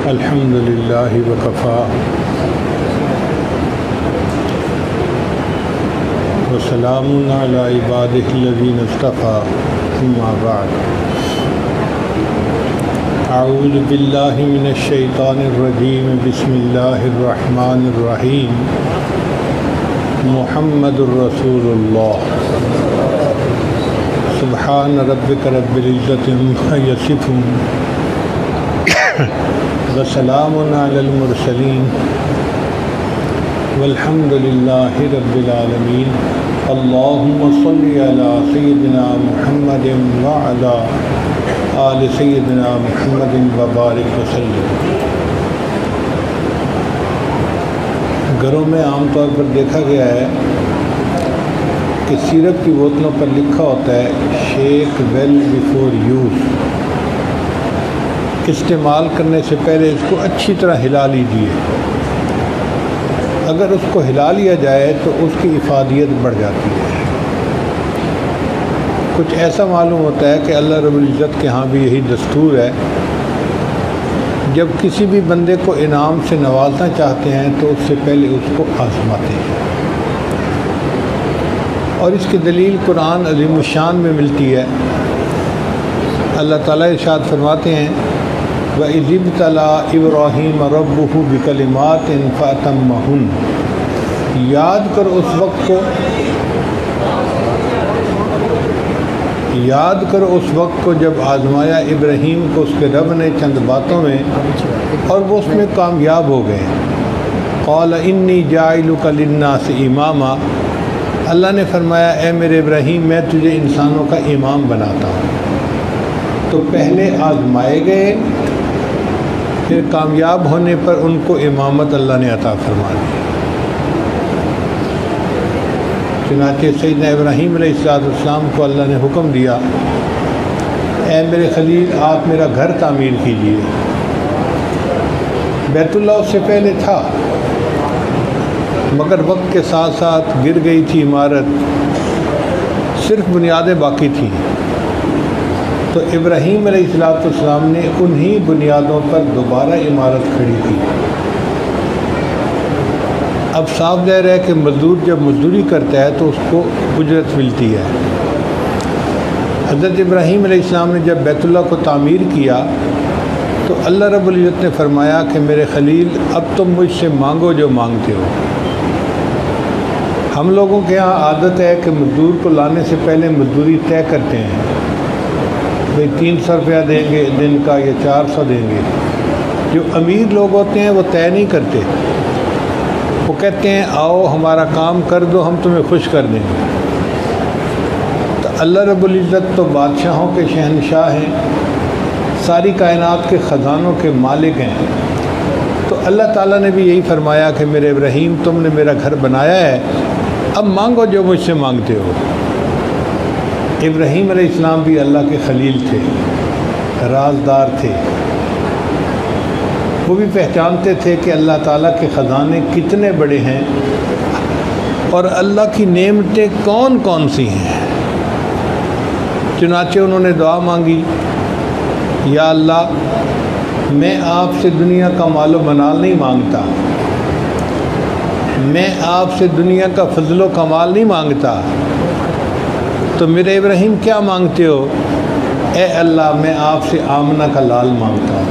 الحمد للہ وکفا وسلام علی عبادہ الذین اصطفیٰ اما بعد اعوذ باللہ من الشیطان الرجیم بسم اللہ الرحمن الرحیم محمد الرسول اللہ سبحان ربک رب العزت عما یصفون وسلام علی المرسلین والحمد للہ رب العالمین اللہم صلی علی سیدنا محمد وعلی آل سیدنا محمد وبارک وسلم۔ گھروں میں عام طور پر دیکھا گیا ہے کہ سیرپ کی بوتلوں پر لکھا ہوتا ہے شیک ویل بیفور یوز، استعمال کرنے سے پہلے اس کو اچھی طرح ہلا لیجیے۔ اگر اس کو ہلا لیا جائے تو اس کی افادیت بڑھ جاتی ہے۔ کچھ ایسا معلوم ہوتا ہے کہ اللہ رب العزت کے ہاں بھی یہی دستور ہے، جب کسی بھی بندے کو انعام سے نوازنا چاہتے ہیں تو اس سے پہلے اس کو آزماتے ہیں، اور اس کی دلیل قرآن عظیم الشان میں ملتی ہے۔ اللہ تعالیٰ ارشاد فرماتے ہیں وَإِذِ ابْتَلَىٰ إِبْرَاهِيمَ رَبُّهُ بِكَلِمَاتٍ فَأَتَمَّهُنَّ، یاد کر اس وقت کو جب آزمایا ابراہیم کو اس کے رب نے چند باتوں میں اور وہ اس میں کامیاب ہو گئے۔ قَالَ إِنِّي جَاعِلُكَ لِلنَّاسِ إِمَامًا، اللہ نے فرمایا اے میرے ابراہیم میں تجھے انسانوں کا امام بناتا ہوں۔ تو پہلے آزمائے گئے، پھر کامیاب ہونے پر ان کو امامت اللہ نے عطا فرما دی۔ چنانچہ سیدنا ابراہیم علیہ السلام کو اللہ نے حکم دیا اے میرے خلیل آپ میرا گھر تعمیر کیجیے۔ بیت اللہ اس سے پہلے تھا، مگر وقت کے ساتھ ساتھ گر گئی تھی عمارت، صرف بنیادیں باقی تھیں، تو ابراہیم علیہ السلام نے انہی بنیادوں پر دوبارہ عمارت کھڑی کی۔ اب صاف ظاہر ہے کہ مزدور جب مزدوری کرتا ہے تو اس کو اجرت ملتی ہے۔ حضرت ابراہیم علیہ السلام نے جب بیت اللہ کو تعمیر کیا تو اللہ رب العزت نے فرمایا کہ میرے خلیل اب تم مجھ سے مانگو جو مانگتے ہو۔ ہم لوگوں کے ہاں عادت ہے کہ مزدور کو لانے سے پہلے مزدوری طے کرتے ہیں، بھئی 300 روپیہ دیں گے دن کا یا 400 دیں گے۔ جو امیر لوگ ہوتے ہیں وہ طے نہیں کرتے، وہ کہتے ہیں آؤ ہمارا کام کر دو ہم تمہیں خوش کر دیں گے۔ تو اللہ رب العزت تو بادشاہوں کے شہنشاہ ہیں، ساری کائنات کے خزانوں کے مالک ہیں، تو اللہ تعالیٰ نے بھی یہی فرمایا کہ میرے ابراہیم تم نے میرا گھر بنایا ہے، اب مانگو جو مجھ سے مانگتے ہو۔ ابراہیم علیہ السلام بھی اللہ کے خلیل تھے، رازدار تھے، وہ بھی پہچانتے تھے کہ اللہ تعالیٰ کے خزانے کتنے بڑے ہیں اور اللہ کی نعمتیں کون کون سی ہیں۔ چنانچہ انہوں نے دعا مانگی یا اللہ میں آپ سے دنیا کا مال و منال نہیں مانگتا، میں آپ سے دنیا کا فضل و کمال نہیں مانگتا، تو میرے ابراہیم کیا مانگتے ہو؟ اے اللہ میں آپ سے آمنہ کا لال مانگتا ہوں۔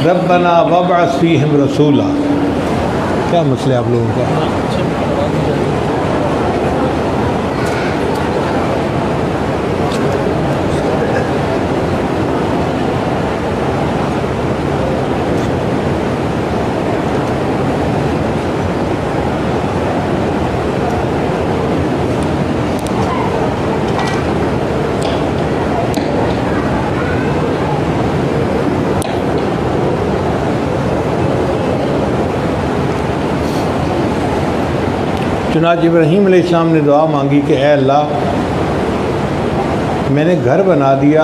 ربنا وابعث فیہم رسولا، کیا مسئلہ ہے آپ لوگوں کا؟ چنانچہ ابراہیم علیہ السلام نے دعا مانگی کہ اے اللہ میں نے گھر بنا دیا،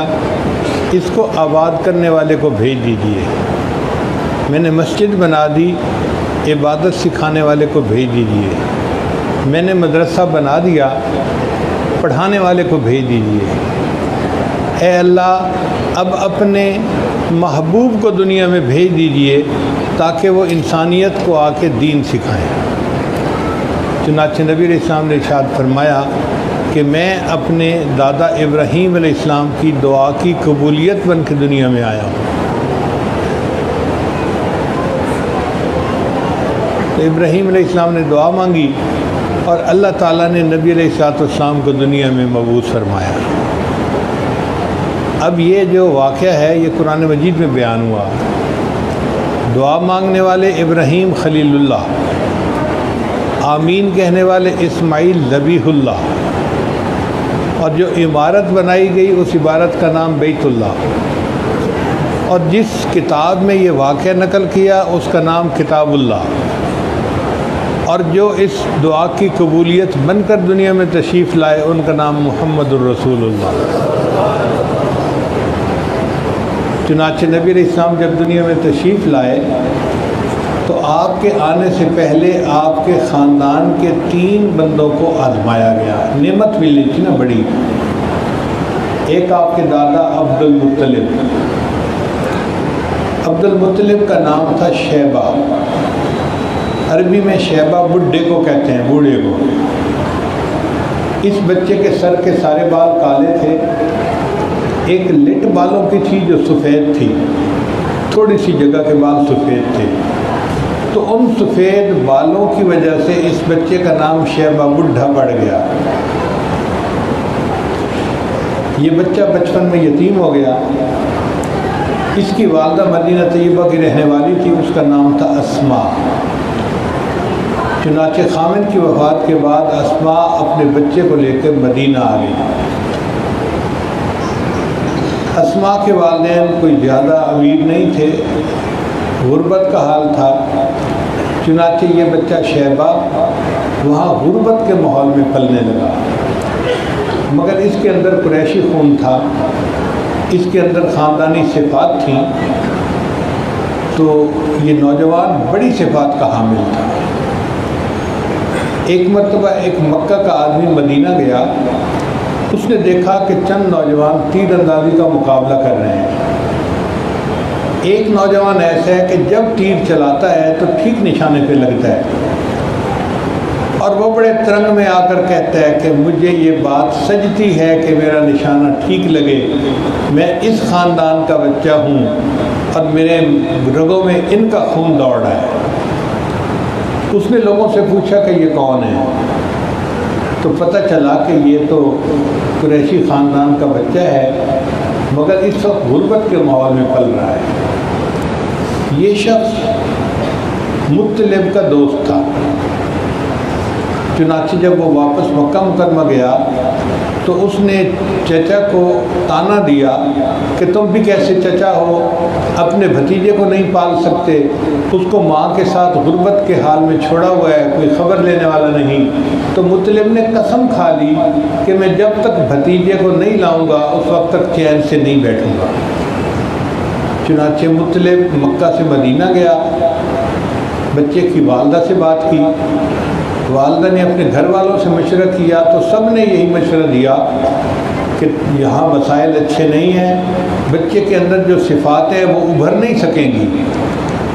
اس کو آباد کرنے والے کو بھیج دیجیے۔ میں نے مسجد بنا دی، عبادت سکھانے والے کو بھیج دیجیے۔ میں نے مدرسہ بنا دیا، پڑھانے والے کو بھیج دیجیے۔ اے اللہ اب اپنے محبوب کو دنیا میں بھیج دیجئے تاکہ وہ انسانیت کو آ کے دین سکھائیں۔ چنانچہ نبی علیہ السلام نے ارشاد فرمایا کہ میں اپنے دادا ابراہیم علیہ السلام کی دعا کی قبولیت بن کے دنیا میں آیا ہوں۔ تو ابراہیم علیہ السلام نے دعا مانگی اور اللہ تعالیٰ نے نبی علیہ السلام کو دنیا میں مبعوث فرمایا۔ اب یہ جو واقعہ ہے یہ قرآن مجید میں بیان ہوا۔ دعا مانگنے والے ابراہیم خلیل اللہ، آمین کہنے والے اسماعیل ذبیح اللہ، اور جو عمارت بنائی گئی اس عمارت کا نام بیت اللہ، اور جس کتاب میں یہ واقعہ نقل کیا اس کا نام کتاب اللہ، اور جو اس دعا کی قبولیت بن کر دنیا میں تشریف لائے ان کا نام محمد الرسول اللہ۔ چنانچہ نبی علیہ السلام جب دنیا میں تشریف لائے تو آپ کے آنے سے پہلے آپ کے خاندان کے 3 بندوں کو آزمایا گیا۔ نعمت ملی تھی نا بڑی۔ ایک آپ کے دادا عبد المطلب کا نام تھا شیبہ، عربی میں شیبہ بڈھے کو کہتے ہیں، بوڑھے کو۔ اس بچے کے سر کے سارے بال کالے تھے، ایک لٹ بالوں کی تھی جو سفید تھی، تھوڑی سی جگہ کے بال سفید تھے، تو ان سفید بالوں کی وجہ سے اس بچے کا نام شیبہ بڈھا پڑ گیا۔ یہ بچہ بچپن میں یتیم ہو گیا۔ اس کی والدہ مدینہ طیبہ کی رہنے والی تھی، اس کا نام تھا اسماء۔ چنانچہ خامد کی وفات کے بعد اسماء اپنے بچے کو لے کر مدینہ آ گئی۔ اسماء کے والدین کوئی زیادہ امیر نہیں تھے، غربت کا حال تھا، چنانچہ یہ بچہ شیبہ وہاں غربت کے ماحول میں پلنے لگا، مگر اس کے اندر قریشی خون تھا، اس کے اندر خاندانی صفات تھیں، تو یہ نوجوان بڑی صفات کا حامل تھا۔ ایک مرتبہ ایک مکہ کا آدمی مدینہ گیا، اس نے دیکھا کہ چند نوجوان تیر اندازی کا مقابلہ کر رہے ہیں۔ ایک نوجوان ایسا ہے کہ جب تیر چلاتا ہے تو ٹھیک نشانے پہ لگتا ہے، اور وہ بڑے ترنگ میں آ کر کہتا ہے کہ مجھے یہ بات سجتی ہے کہ میرا نشانہ ٹھیک لگے، میں اس خاندان کا بچہ ہوں اور میرے رگوں میں ان کا خون دوڑ رہا ہے۔ اس نے لوگوں سے پوچھا کہ یہ کون ہے، تو پتہ چلا کہ یہ تو قریشی خاندان کا بچہ ہے، مگر اس وقت غربت کے ماحول میں پل رہا ہے۔ یہ شخص مطلب کا دوست تھا۔ چنانچہ جب وہ واپس مکہ مکرمہ گیا تو اس نے چچا کو تانا دیا کہ تم بھی کیسے چچا ہو، اپنے بھتیجے کو نہیں پال سکتے، اس کو ماں کے ساتھ غربت کے حال میں چھوڑا ہوا ہے، کوئی خبر لینے والا نہیں۔ تو مطلب نے قسم کھا لی کہ میں جب تک بھتیجے کو نہیں لاؤں گا اس وقت تک چین سے نہیں بیٹھوں گا۔ چنانچہ مطلب مکہ سے مدینہ گیا، بچے کی والدہ سے بات کی، والدہ نے اپنے گھر والوں سے مشورہ کیا تو سب نے یہی مشورہ دیا کہ یہاں وسائل اچھے نہیں ہیں، بچے کے اندر جو صفات ہیں وہ ابھر نہیں سکیں گی،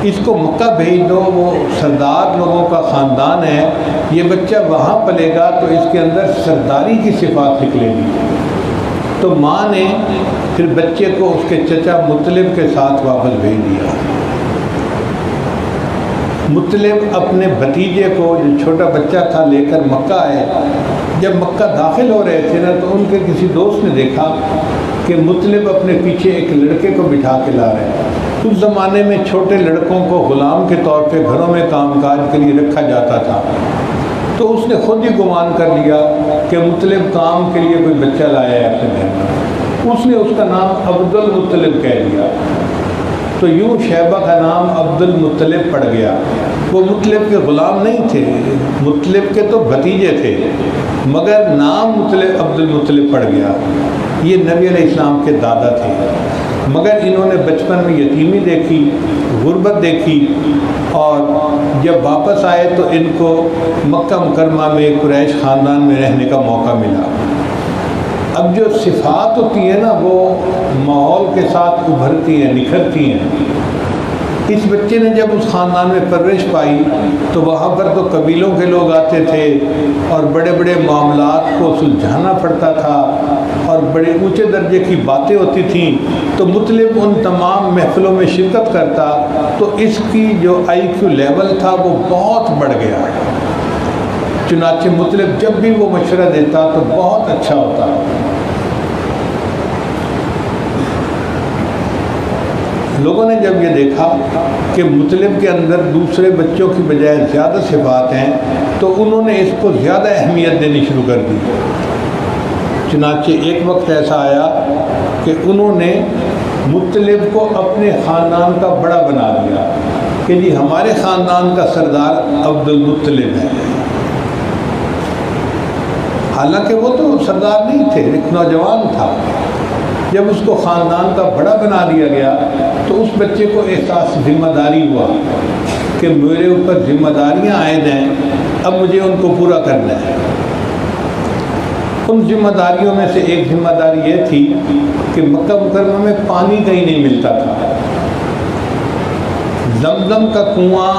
اس کو مکہ بھیج دو، وہ سردار لوگوں کا خاندان ہے، یہ بچہ وہاں پلے گا تو اس کے اندر سرداری کی صفات نکلے گی۔ تو ماں نے پھر بچے کو اس کے چچا مطلب کے ساتھ واپس بھیج دیا۔ مطلب اپنے بھتیجے کو جو چھوٹا بچہ تھا لے کر مکہ آئے۔ جب مکہ داخل ہو رہے تھے نا تو ان کے کسی دوست نے دیکھا کہ مطلب اپنے پیچھے ایک لڑکے کو بٹھا کے لا رہے ہیں۔ اس زمانے میں چھوٹے لڑکوں کو غلام کے طور پہ گھروں میں کام کاج کے لیے رکھا جاتا تھا، تو اس نے خود ہی گمان کر لیا کہ مطلب کام کے لیے کوئی بچہ لایا ہے اپنے گھر میں، اس نے اس کا نام عبد المطلب کہہ دیا، تو یوں شیبہ کا نام عبد المطلب پڑ گیا۔ وہ مطلب کے غلام نہیں تھے، مطلب کے تو بھتیجے تھے، مگر نام مطلب عبد المطلب پڑ گیا۔ یہ نبی علیہ السلام کے دادا تھے، مگر انہوں نے بچپن میں یتیمی دیکھی، غربت دیکھی، اور جب واپس آئے تو ان کو مکہ مکرمہ میں قریش خاندان میں رہنے کا موقع ملا۔ اب جو صفات ہوتی ہیں نا وہ ماحول کے ساتھ ابھرتی ہیں، نکھرتی ہیں۔ اس بچے نے جب اس خاندان میں پرورش پائی تو وہاں پر تو قبیلوں کے لوگ آتے تھے اور بڑے بڑے معاملات کو سلجھانا پڑتا تھا اور بڑے اونچے درجے کی باتیں ہوتی تھیں، تو مطلب ان تمام محفلوں میں شرکت کرتا تو اس کی جو آئی کیو لیول تھا وہ بہت بڑھ گیا۔ چنانچہ مطلب جب بھی وہ مشورہ دیتا تو بہت اچھا ہوتا۔ لوگوں نے جب یہ دیکھا کہ مطلب کے اندر دوسرے بچوں کی بجائے زیادہ صفات ہیں تو انہوں نے اس کو زیادہ اہمیت دینی شروع کر دی۔ چنانچہ ایک وقت ایسا آیا کہ انہوں نے مطلب کو اپنے خاندان کا بڑا بنا دیا کہ جی ہمارے خاندان کا سردار عبد المطلب ہے۔ حالانکہ وہ تو سردار نہیں تھے، ایک نوجوان تھا۔ جب اس کو خاندان کا بڑا بنا دیا گیا تو اس بچے کو احساس ذمہ داری ہوا کہ میرے اوپر ذمہ داریاں عائد ہیں، اب مجھے ان کو پورا کرنا ہے۔ ان ذمہ داریوں میں سے ایک ذمہ داری یہ تھی کہ مکہ مکرمہ میں پانی کہیں نہیں ملتا تھا۔ زمزم کا کنواں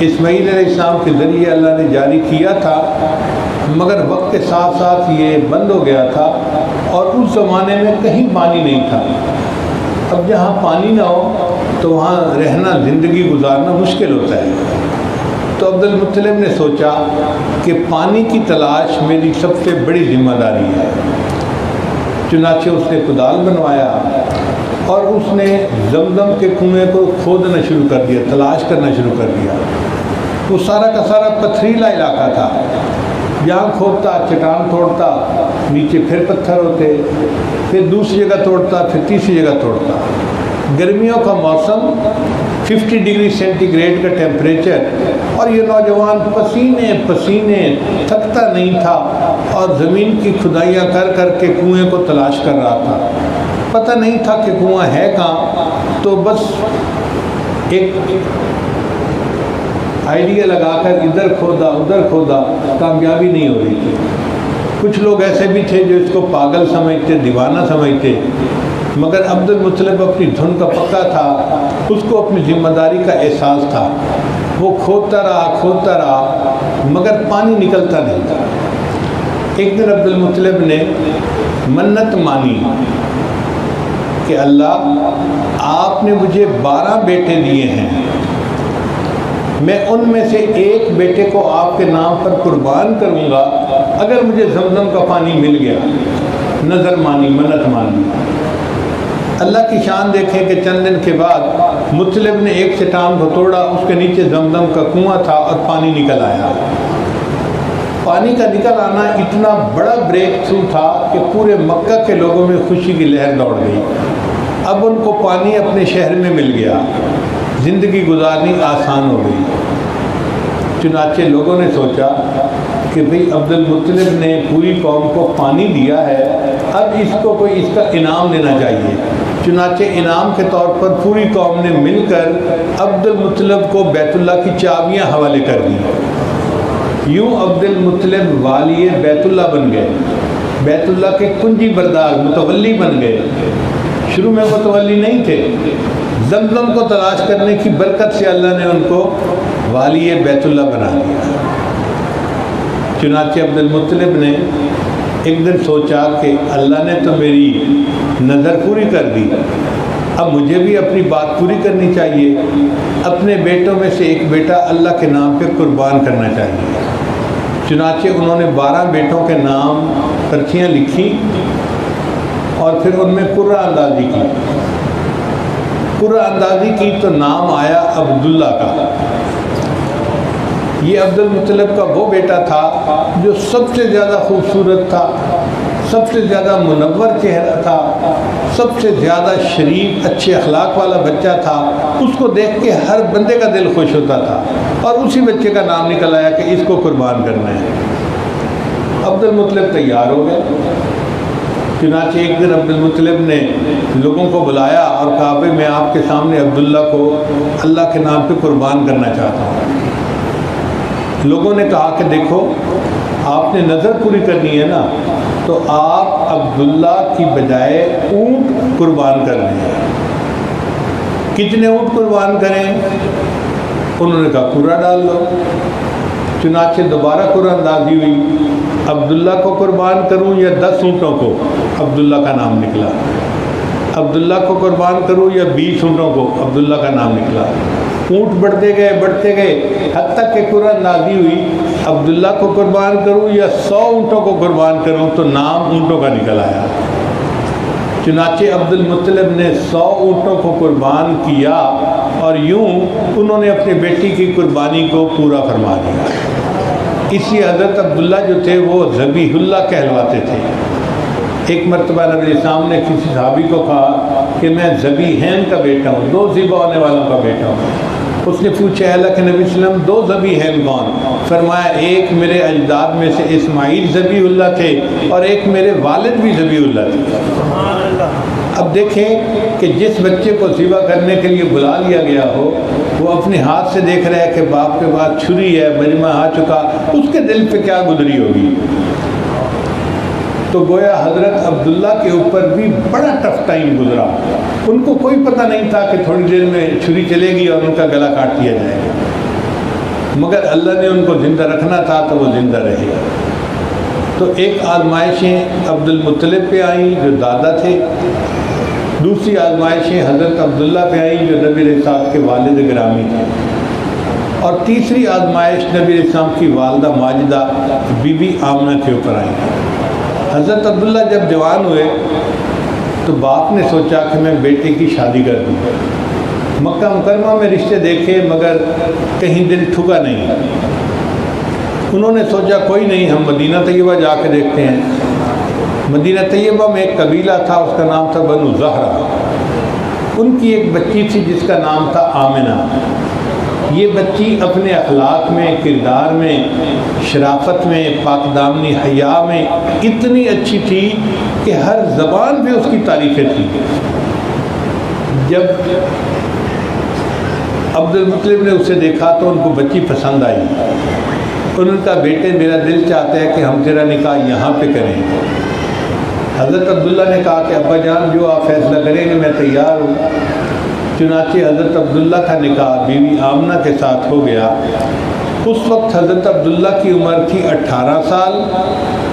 اسماعیل علیہ السلام کے ذریعے اللہ نے جاری کیا تھا، مگر وقت کے ساتھ ساتھ یہ بند ہو گیا تھا اور اس زمانے میں کہیں پانی نہیں تھا۔ اب جہاں پانی نہ ہو تو وہاں رہنا، زندگی گزارنا مشکل ہوتا ہے۔ تو عبد المطلب نے سوچا کہ پانی کی تلاش میری سب سے بڑی ذمہ داری ہے۔ چنانچہ اس نے کدال بنوایا اور اس نے زمزم کے کنویں کو کھودنا شروع کر دیا، تلاش کرنا شروع کر دیا۔ وہ سارا کا سارا پتھریلا علاقہ تھا، جہاں کھودتا چٹان توڑتا، نیچے پھر پتھر ہوتے، پھر دوسری جگہ توڑتا، پھر تیسری جگہ توڑتا۔ گرمیوں کا موسم، 50 ڈگری سینٹی گریڈ کا ٹیمپریچر، اور یہ نوجوان پسینے پسینے، تھکتا نہیں تھا اور زمین کی کھدائیاں کر کر کے کنویں کو تلاش کر رہا تھا۔ پتہ نہیں تھا کہ کنواں ہے کہاں، تو بس ایک آئیڈیا لگا کر ادھر کھودا ادھر کھودا، کامیابی نہیں ہو رہی تھی۔ کچھ لوگ ایسے بھی تھے جو اس کو پاگل سمجھتے، دیوانہ سمجھتے، مگر عبد المطلب اپنی دھن کا پکا تھا، اس کو اپنی ذمہ داری کا احساس تھا۔ وہ کھودتا رہا مگر پانی نکلتا نہیں تھا۔ ایک دن عبد المطلب نے منت مانی کہ اللہ، آپ نے مجھے 12 بیٹے دیے ہیں، میں ان میں سے ایک بیٹے کو آپ کے نام پر قربان کروں گا اگر مجھے زمزم کا پانی مل گیا۔ نظر مانی، منت مانی۔ اللہ کی شان دیکھیں کہ چند دن کے بعد مطلب نے ایک چٹان کو توڑا، اس کے نیچے زمزم کا کنواں تھا اور پانی نکل آیا۔ پانی کا نکل آنا اتنا بڑا بریک تھرو تھا کہ پورے مکہ کے لوگوں میں خوشی کی لہر دوڑ گئی۔ اب ان کو پانی اپنے شہر میں مل گیا، زندگی گزارنی آسان ہو گئی۔ چنانچہ لوگوں نے سوچا کہ بھئی عبد المطلب نے پوری قوم کو پانی دیا ہے، اب اس کو کوئی اس کا انعام دینا چاہیے۔ چنانچہ انعام کے طور پر پوری قوم نے مل کر عبد المطلب کو بیت اللہ کی چابیاں حوالے کر دی۔ یوں عبد المطلب والی بیت اللہ بن گئے، بیت اللہ کے کنجی بردار، متولی بن گئے۔ شروع میں متولی نہیں تھے، زمزم کو تلاش کرنے کی برکت سے اللہ نے ان کو والی بیت اللہ بنا دیا۔ چنانچہ عبد المطلب نے ایک دن سوچا کہ اللہ نے تو میری نظر پوری کر دی، اب مجھے بھی اپنی بات پوری کرنی چاہیے، اپنے بیٹوں میں سے ایک بیٹا اللہ کے نام پہ قربان کرنا چاہیے۔ چنانچہ انہوں نے 12 بیٹوں کے نام پرچیاں لکھی اور پھر ان میں قرعہ اندازی کی۔ قرعہ اندازی کی تو نام آیا عبداللہ کا۔ یہ عبد المطلب کا وہ بیٹا تھا جو سب سے زیادہ خوبصورت تھا، سب سے زیادہ منور چہرہ تھا، سب سے زیادہ شریف اچھے اخلاق والا بچہ تھا۔ اس کو دیکھ کے ہر بندے کا دل خوش ہوتا تھا، اور اسی بچے کا نام نکل آیا کہ اس کو قربان کرنا ہے۔ عبد المطلب تیار ہو گئے۔ چنانچہ ایک دن عبد المطلب نے لوگوں کو بلایا اور کہا بھائی میں آپ کے سامنے عبداللہ کو اللہ کے نام پہ قربان کرنا چاہتا ہوں۔ لوگوں نے کہا کہ دیکھو آپ نے نظر پوری کرنی ہے نا، تو آپ عبداللہ کی بجائے اونٹ قربان کر لیں۔ کتنے اونٹ قربان کریں؟ انہوں نے کہا قرہ ڈال دو۔ چنانچہ دوبارہ قرہ اندازی ہوئی، عبداللہ کو قربان کروں یا 10 اونٹوں کو؟ عبداللہ کا نام نکلا۔ عبداللہ کو قربان کروں یا 20 اونٹوں کو؟ عبداللہ کا نام نکلا۔ اونٹ بڑھتے گئے حتیٰ کہ قرہ اندازی ہوئی، عبداللہ کو قربان کروں یا 100 اونٹوں کو قربان کروں؟ تو نام اونٹوں کا نکل آیا۔ چنانچہ عبد المطلب نے 100 اونٹوں کو قربان کیا اور یوں انہوں نے اپنے بیٹی کی قربانی کو پورا فرما دیا۔ اسی حضرت عبداللہ جو تھے وہ ذبیح اللہ کہلواتے تھے۔ ایک مرتبہ نبی علیہ السلام نے کسی صحابی کو کہا کہ میں ذبیحین کا بیٹا ہوں، 2 ذبح ہونے والوں کا بیٹا ہوں۔ اس نے پوچھا اے اللہ کے نبی صلی اللہ علیہ وسلم 2 ذبیحین کون؟ فرمایا ایک میرے اجداد میں سے اسماعیل ذبیح اللہ تھے اور ایک میرے والد بھی ذبیح اللہ تھے۔ اب دیکھیں کہ جس بچے کو ذبح کرنے کے لیے بلا لیا گیا ہو وہ اپنے ہاتھ سے دیکھ رہا ہے کہ باپ کے پاس چھری ہے، مجمع آ چکا، اس کے دل پہ کیا گزری ہوگی؟ تو گویا حضرت عبداللہ کے اوپر بھی بڑا ٹف ٹائم گزرا۔ ان کو کوئی پتہ نہیں تھا کہ تھوڑی دیر میں چھری چلے گی اور ان کا گلا کاٹ دیا جائے گا، مگر اللہ نے ان کو زندہ رکھنا تھا تو وہ زندہ رہے۔ تو ایک آزمائشیں عبد المطلب پہ آئیں جو دادا تھے، دوسری آزمائشیں حضرت عبداللہ پہ آئیں جو نبی علیہ السلام کے والد گرامی تھے، اور تیسری آزمائش نبی علیہ السلام کی والدہ ماجدہ بی بی آمنہ کے اوپر آئی۔ حضرت عبداللہ جب جوان ہوئے تو باپ نے سوچا کہ میں بیٹے کی شادی کر دوں۔ مکہ مکرمہ میں رشتے دیکھے مگر کہیں دل ٹھکا نہیں۔ انہوں نے سوچا کوئی نہیں، ہم مدینہ طیبہ جا کے دیکھتے ہیں۔ مدینہ طیبہ میں ایک قبیلہ تھا، اس کا نام تھا بنو زہرہ۔ ان کی ایک بچی تھی جس کا نام تھا آمنہ۔ یہ بچی اپنے اخلاق میں، کردار میں، شرافت میں، پاک دامنی حیا میں اتنی اچھی تھی کہ ہر زبان پہ اس کی تعریفیں تھیں۔ جب عبد المطلب نے اسے دیکھا تو ان کو بچی پسند آئی۔ انہوں نے کہا بیٹے میرا دل چاہتا ہے کہ ہم تیرا نکاح یہاں پہ کریں۔ حضرت عبداللہ نے کہا کہ ابا جان جو آپ فیصلہ کریں گے میں تیار ہوں۔ چنانچہ حضرت عبداللہ کا نکاح بیوی آمنہ کے ساتھ ہو گیا۔ اس وقت حضرت عبداللہ کی عمر تھی 18 سال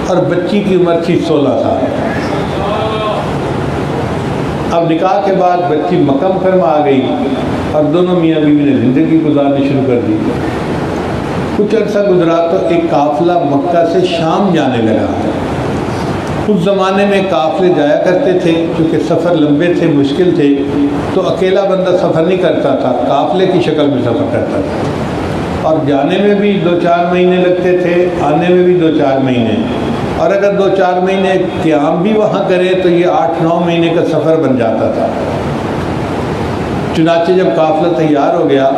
اور بچی کی عمر تھی 16 سال۔ اب نکاح کے بعد بچی مکہ مکرمہ آ گئی اور دونوں میاں بیوی نے زندگی گزارنی شروع کر دی۔ کچھ عرصہ گزرا تو ایک قافلہ مکہ سے شام جانے لگا۔ اس زمانے میں قافلے جایا کرتے تھے، چونکہ سفر لمبے تھے، مشکل تھے، تو اکیلا بندہ سفر نہیں کرتا تھا، قافلے کی شکل میں سفر کرتا تھا، اور جانے میں بھی 2-4 مہینے لگتے تھے، آنے میں بھی 2-4 مہینے، اور اگر 2-4 مہینے قیام بھی وہاں کرے تو یہ 8-9 مہینے کا سفر بن جاتا تھا۔ چنانچہ جب قافلہ تیار ہو گیا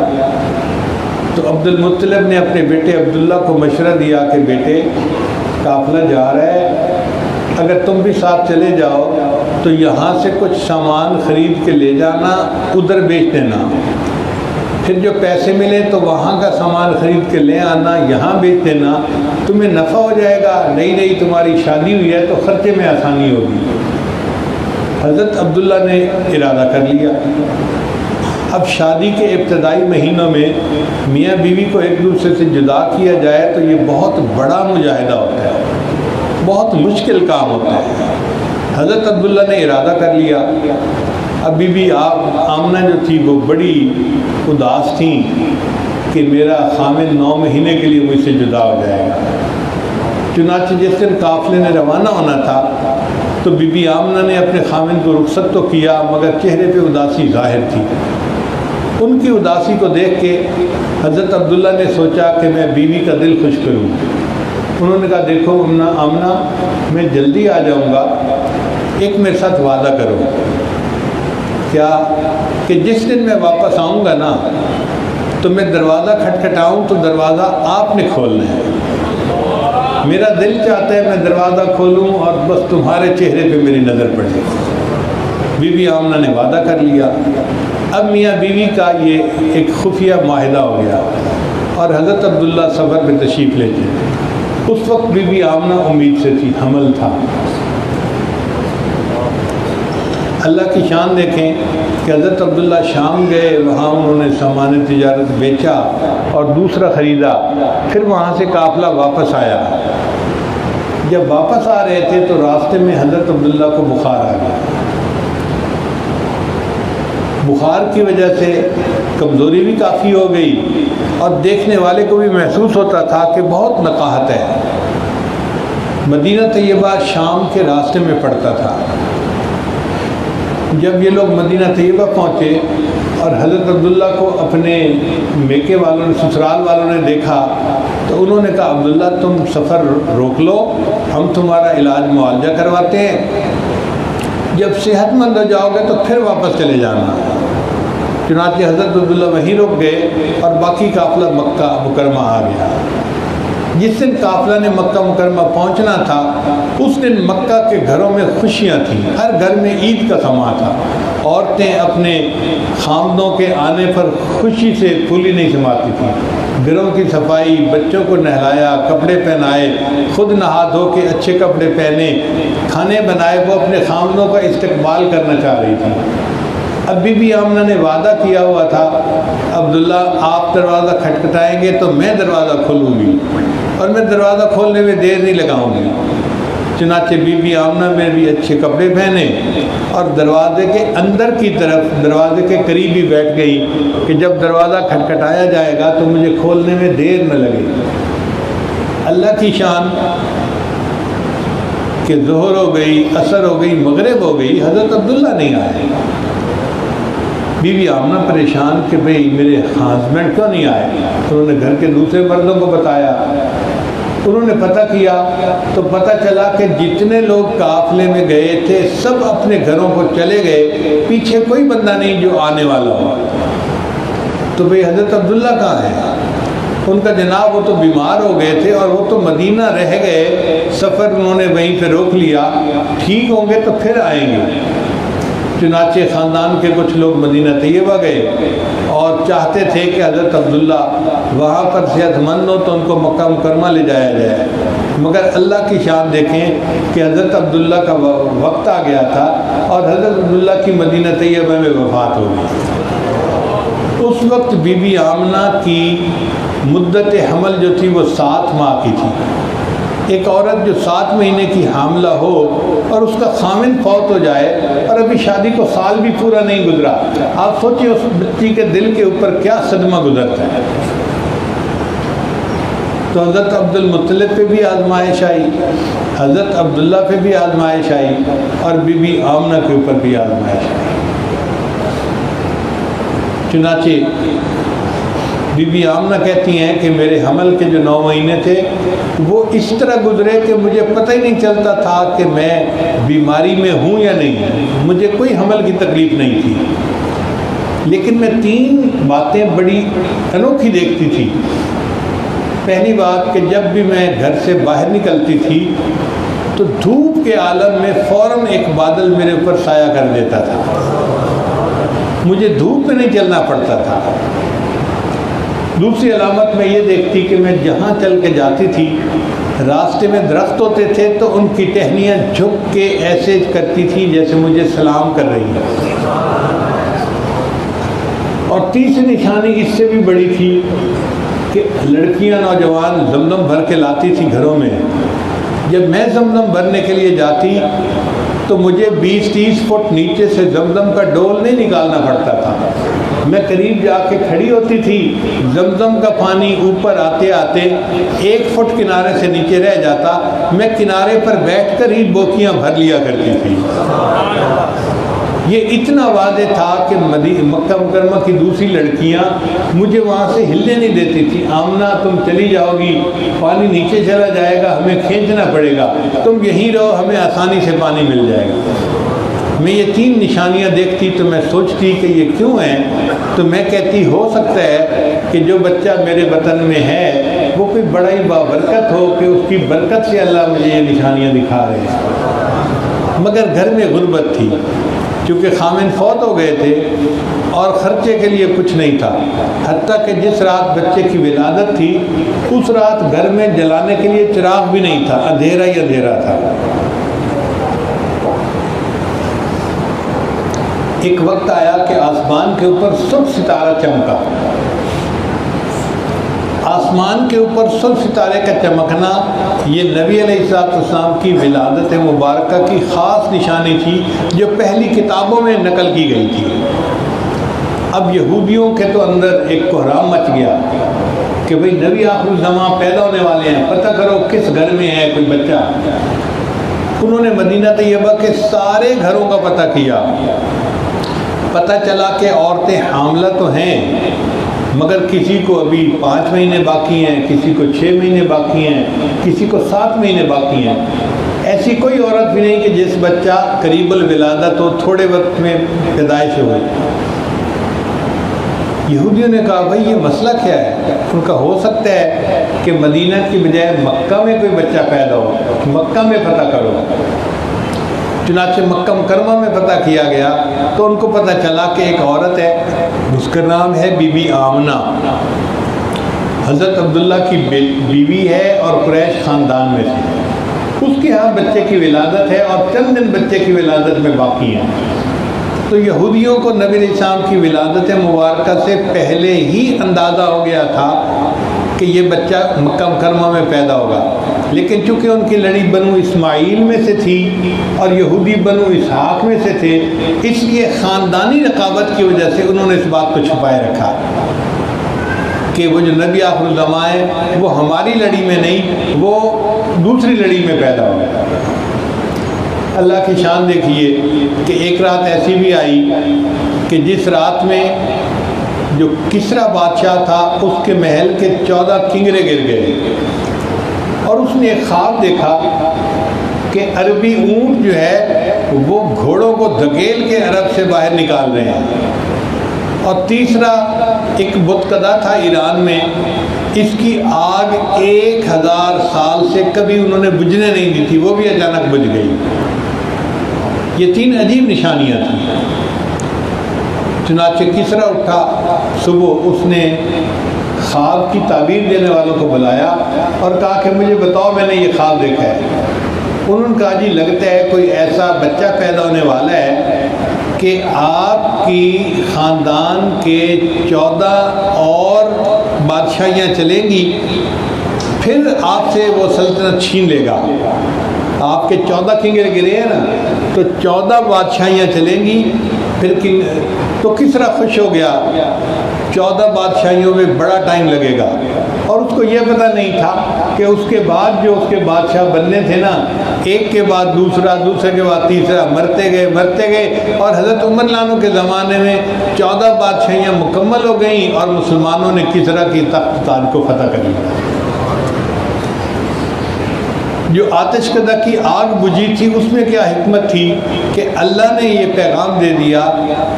تو عبد المطلب نے اپنے بیٹے عبداللہ کو مشورہ دیا کہ بیٹے قافلہ جا رہا ہے، اگر تم بھی ساتھ چلے جاؤ تو یہاں سے کچھ سامان خرید کے لے جانا، ادھر بیچ دینا، پھر جو پیسے ملے تو وہاں کا سامان خرید کے لے آنا، یہاں بیچ دینا، تمہیں نفع ہو جائے گا، نئی تمہاری شادی ہوئی ہے تو خرچے میں آسانی ہوگی۔ حضرت عبداللہ نے ارادہ کر لیا۔ اب شادی کے ابتدائی مہینوں میں میاں بیوی کو ایک دوسرے سے جدا کیا جائے تو یہ بہت بڑا مجاہدہ ہوتا ہے، بہت مشکل کام ہوتا ہے۔ حضرت عبداللہ نے ارادہ کر لیا۔ اب بی بی آمنہ جو تھی وہ بڑی اداس تھیں کہ میرا خامن 9 مہینے کے لیے مجھ سے جدا ہو جائے گا۔ چنانچہ جس دن قافلے نے روانہ ہونا تھا تو بی بی آمنہ نے اپنے خامن کو رخصت تو کیا مگر چہرے پہ اداسی ظاہر تھی۔ ان کی اداسی کو دیکھ کے حضرت عبداللہ نے سوچا کہ میں بیوی کا دل خوش کروں۔ انہوں نے کہا دیکھو آمنہ میں جلدی آ جاؤں گا، ایک میرے ساتھ وعدہ کرو۔ کیا؟ کہ جس دن میں واپس آؤں گا نا تو میں دروازہ کھٹکھٹاؤں تو دروازہ آپ نے کھولنا ہے۔ میرا دل چاہتا ہے میں دروازہ کھولوں اور بس تمہارے چہرے پہ میری نظر پڑے۔ بی بی آمنہ نے وعدہ کر لیا۔ اب میاں بیوی کا یہ ایک خفیہ معاہدہ ہو گیا اور حضرت عبداللہ سفر پہ تشریف لے گئے۔ اس وقت بی بی آمنہ امید سے تھی، حمل تھا۔ اللہ کی شان دیکھیں کہ حضرت عبداللہ شام گئے، وہاں انہوں نے سامان تجارت بیچا اور دوسرا خریدا، پھر وہاں سے قافلہ واپس آیا۔ جب واپس آ رہے تھے تو راستے میں حضرت عبداللہ کو بخار آ گیا۔ بخار کی وجہ سے کمزوری بھی کافی ہو گئی اور دیکھنے والے کو بھی محسوس ہوتا تھا کہ بہت نقاہت ہے۔ مدینہ طیبہ شام کے راستے میں پڑتا تھا۔ جب یہ لوگ مدینہ طیبہ پہنچے اور حضرت عبداللہ کو اپنے میکے والوں نے، سسرال والوں نے دیکھا تو انہوں نے کہا عبداللہ تم سفر روک لو، ہم تمہارا علاج معالجہ کرواتے ہیں، جب صحت مند ہو جاؤ گے تو پھر واپس چلے جانا۔ چنانچہ حضرت عبداللہ وہیں رک گئے اور باقی قافلہ مکہ مکرمہ آ گیا۔ جس دن قافلہ نے مکہ مکرمہ پہنچنا تھا اس دن مکہ کے گھروں میں خوشیاں تھیں، ہر گھر میں عید کا سماں تھا۔ عورتیں اپنے خامدوں کے آنے پر خوشی سے پھولی نہیں سماتی تھیں، گھروں کی صفائی، بچوں کو نہلایا، کپڑے پہنائے، خود نہا دھو کے اچھے کپڑے پہنے، کھانے بنائے، وہ اپنے خامدوں کا استقبال کرنا چاہ رہی تھی۔ اب بی بی آمنہ نے وعدہ کیا ہوا تھا عبداللہ آپ دروازہ کھٹکھٹائیں گے تو میں دروازہ کھولوں گی اور میں دروازہ کھولنے میں دیر نہیں لگاؤں گی۔ چنانچہ بی بی آمنہ میں بھی اچھے کپڑے پہنے اور دروازے کے اندر کی طرف دروازے کے قریب ہی بیٹھ گئی کہ جب دروازہ کھٹکھٹایا جائے گا تو مجھے کھولنے میں دیر نہ لگے۔ اللہ کی شان کہ ظہر ہو گئی، عصر ہو گئی، مغرب ہو گئی، حضرت عبداللہ نہیں آئے۔ بی بی آمنہ پریشان کہ بھئی میرے ہسبینڈ کیوں نہیں آئے؟ انہوں نے گھر کے دوسرے مردوں کو بتایا، انہوں نے پتہ کیا تو پتہ چلا کہ جتنے لوگ قافلے میں گئے تھے سب اپنے گھروں کو چلے گئے، پیچھے کوئی بندہ نہیں جو آنے والا ہو۔ تو بھئی حضرت عبداللہ کہاں ہے؟ ان کا جناب وہ تو بیمار ہو گئے تھے اور وہ تو مدینہ رہ گئے، سفر انہوں نے وہیں پہ روک لیا، ٹھیک ہوں گے تو پھر آئیں گے۔ چنانچہ خاندان کے کچھ لوگ مدینہ طیبہ گئے اور چاہتے تھے کہ حضرت عبداللہ وہاں پر صحت مند ہو تو ان کو مکہ مکرمہ لے جایا جائے، مگر اللہ کی شان دیکھیں کہ حضرت عبداللہ کا وقت آ گیا تھا اور حضرت عبداللہ کی مدینہ طیبہ میں وفات ہو گئی۔ اس وقت بی بی آمنہ کی مدت حمل جو تھی وہ 7 ماہ کی تھی۔ ایک عورت جو 7 مہینے کی حاملہ ہو اور اس کا خامند فوت ہو جائے اور ابھی شادی کو سال بھی پورا نہیں گزرا، آپ سوچیں اس بچی کے دل کے اوپر کیا صدمہ گزرتا ہے۔ تو حضرت عبد المطلب پہ بھی آزمائش آئی، حضرت عبداللہ پہ بھی آزمائش آئی اور بی بی آمنہ کے اوپر بھی آزمائش آئی۔ چنانچہ بی بی آمنہ کہتی ہیں کہ میرے حمل کے جو 9 مہینے تھے وہ اس طرح گزرے کہ مجھے پتہ ہی نہیں چلتا تھا کہ میں بیماری میں ہوں یا نہیں، مجھے کوئی حمل کی تکلیف نہیں تھی، لیکن میں 3 باتیں بڑی انوکھی دیکھتی تھی۔ پہلی بات کہ جب بھی میں گھر سے باہر نکلتی تھی تو دھوپ کے عالم میں فوراً ایک بادل میرے اوپر سایہ کر دیتا تھا، مجھے دھوپ میں نہیں چلنا پڑتا تھا۔ دوسری علامت میں یہ دیکھتی کہ میں جہاں چل کے جاتی تھی راستے میں درخت ہوتے تھے تو ان کی ٹہنیاں جھک کے ایسے کرتی تھی جیسے مجھے سلام کر رہی ہیں۔ اور تیسری نشانی اس سے بھی بڑی تھی کہ لڑکیاں نوجوان زمزم بھر کے لاتی تھی گھروں میں، جب میں زمزم بھرنے کے لیے جاتی تو مجھے 20-30 فٹ نیچے سے زمزم کا ڈول نہیں نکالنا پڑتا تھا، میں قریب جا کے کھڑی ہوتی تھی، زمزم کا پانی اوپر آتے آتے 1 فٹ کنارے سے نیچے رہ جاتا، میں کنارے پر بیٹھ کر ہی بوکیاں بھر لیا کرتی تھی۔ یہ اتنا واضح تھا کہ مکہ مکرمہ کی دوسری لڑکیاں مجھے وہاں سے ہلنے نہیں دیتی تھی، آمنہ تم چلی جاؤ گی، پانی نیچے چلا جائے گا، ہمیں کھینچنا پڑے گا، تم یہیں رہو، ہمیں آسانی سے پانی مل جائے گا۔ میں یہ 3 نشانیاں دیکھتی تو میں سوچتی کہ یہ کیوں ہیں، تو میں کہتی ہو سکتا ہے کہ جو بچہ میرے وطن میں ہے وہ کوئی بڑا ہی بابرکت ہو کہ اس کی برکت سے اللہ مجھے یہ نشانیاں دکھا رہے ہیں۔ مگر گھر میں غربت تھی، کیونکہ خامن فوت ہو گئے تھے اور خرچے کے لیے کچھ نہیں تھا، حتیٰ کہ جس رات بچے کی ولادت تھی اس رات گھر میں جلانے کے لیے چراغ بھی نہیں تھا، اندھیرا ہی اندھیرا تھا۔ ایک وقت آیا کہ آسمان کے اوپر سب ستارہ چمکا. آسمان کے اوپر سب ستارے کا چمکنا یہ نبی علیہ السلام کی ولادت مبارکہ کی خاص نشانی تھی جو پہلی کتابوں میں نقل کی گئی تھی. اب یہودیوں کے تو اندر ایک کوہرام مچ گیا کہ بھئی نبی آخر الزمان پیدا ہونے والے ہیں، پتہ کرو کس گھر میں ہے کوئی بچہ. انہوں نے مدینہ طیبہ کے سارے گھروں کا پتہ کیا. پتہ چلا کہ عورتیں حاملہ تو ہیں مگر کسی کو ابھی 5 مہینے باقی ہیں، کسی کو 6 مہینے باقی ہیں، کسی کو 7 مہینے باقی ہیں. ایسی کوئی عورت بھی نہیں کہ جس بچہ قریب الولادت ہو، تھوڑے وقت میں پیدائش ہوئی. یہودیوں نے کہا بھائی یہ مسئلہ کیا ہے؟ ان کا ہو سکتا ہے کہ مدینہ کی بجائے مکہ میں کوئی بچہ پیدا ہو، مکہ میں پتہ کرو. چنانچہ مکہ مکرمہ میں پتہ کیا گیا تو ان کو پتہ چلا کہ ایک عورت ہے، اس کا نام ہے بی بی آمنہ، حضرت عبداللہ کی بیوی ہے اور قریش خاندان میں سے. اس کے ہاں بچے کی ولادت ہے اور چند دن بچے کی ولادت میں باقی ہیں. تو یہودیوں کو نبی علیہ السلام کی ولادت مبارکہ سے پہلے ہی اندازہ ہو گیا تھا کہ یہ بچہ مکہ مکرمہ میں پیدا ہوگا. لیکن چونکہ ان کی لڑی بنو اسماعیل میں سے تھی اور یہودی بنو اسحاق میں سے تھے، اس لیے خاندانی رقابت کی وجہ سے انہوں نے اس بات کو چھپائے رکھا کہ وہ جو نبی آخر الزمان ہے وہ ہماری لڑی میں نہیں، وہ دوسری لڑی میں پیدا ہوگا. اللہ کی شان دیکھیے کہ ایک رات ایسی بھی آئی کہ جس رات میں جو کسرا بادشاہ تھا اس کے محل کے 14 کنگرے گر گئے اور اس نے ایک خواب دیکھا کہ عربی اونٹ جو ہے وہ گھوڑوں کو دھکیل کے عرب سے باہر نکال رہے ہیں. اور تیسرا ایک بتکدہ تھا ایران میں، اس کی آگ 1000 سال سے کبھی انہوں نے بجھنے نہیں دی تھی، وہ بھی اچانک بجھ گئی. یہ 3 عجیب نشانیاں تھیں. چنانچہ کسرا اٹھا صبح، اس نے خواب کی تعبیر دینے والوں کو بلایا اور کہا کہ مجھے بتاؤ میں نے یہ خواب دیکھا ہے. انہوں نے کہا جی لگتا ہے کوئی ایسا بچہ پیدا ہونے والا ہے کہ آپ کی خاندان کے 14 اور بادشاہیاں چلیں گی، پھر آپ سے وہ سلطنت چھین لے گا. آپ کے 14 کنگرے گرے ہیں نا، تو 14 بادشاہیاں چلیں گی. پھر تو کسرا خوش ہو گیا، 14 بادشاہیوں میں بڑا ٹائم لگے گا. اور اس کو یہ پتہ نہیں تھا کہ اس کے بعد جو اس کے بادشاہ بننے تھے نا، ایک کے بعد دوسرا، دوسرے کے بعد تیسرا، مرتے گئے اور حضرت عمر لانو کے زمانے میں 14 بادشاہیاں مکمل ہو گئیں اور مسلمانوں نے کسرا کی تخت تاج کو فتح کر لیا. جو آتش کدہ کی آگ بجھی تھی اس میں کیا حکمت تھی کہ اللہ نے یہ پیغام دے دیا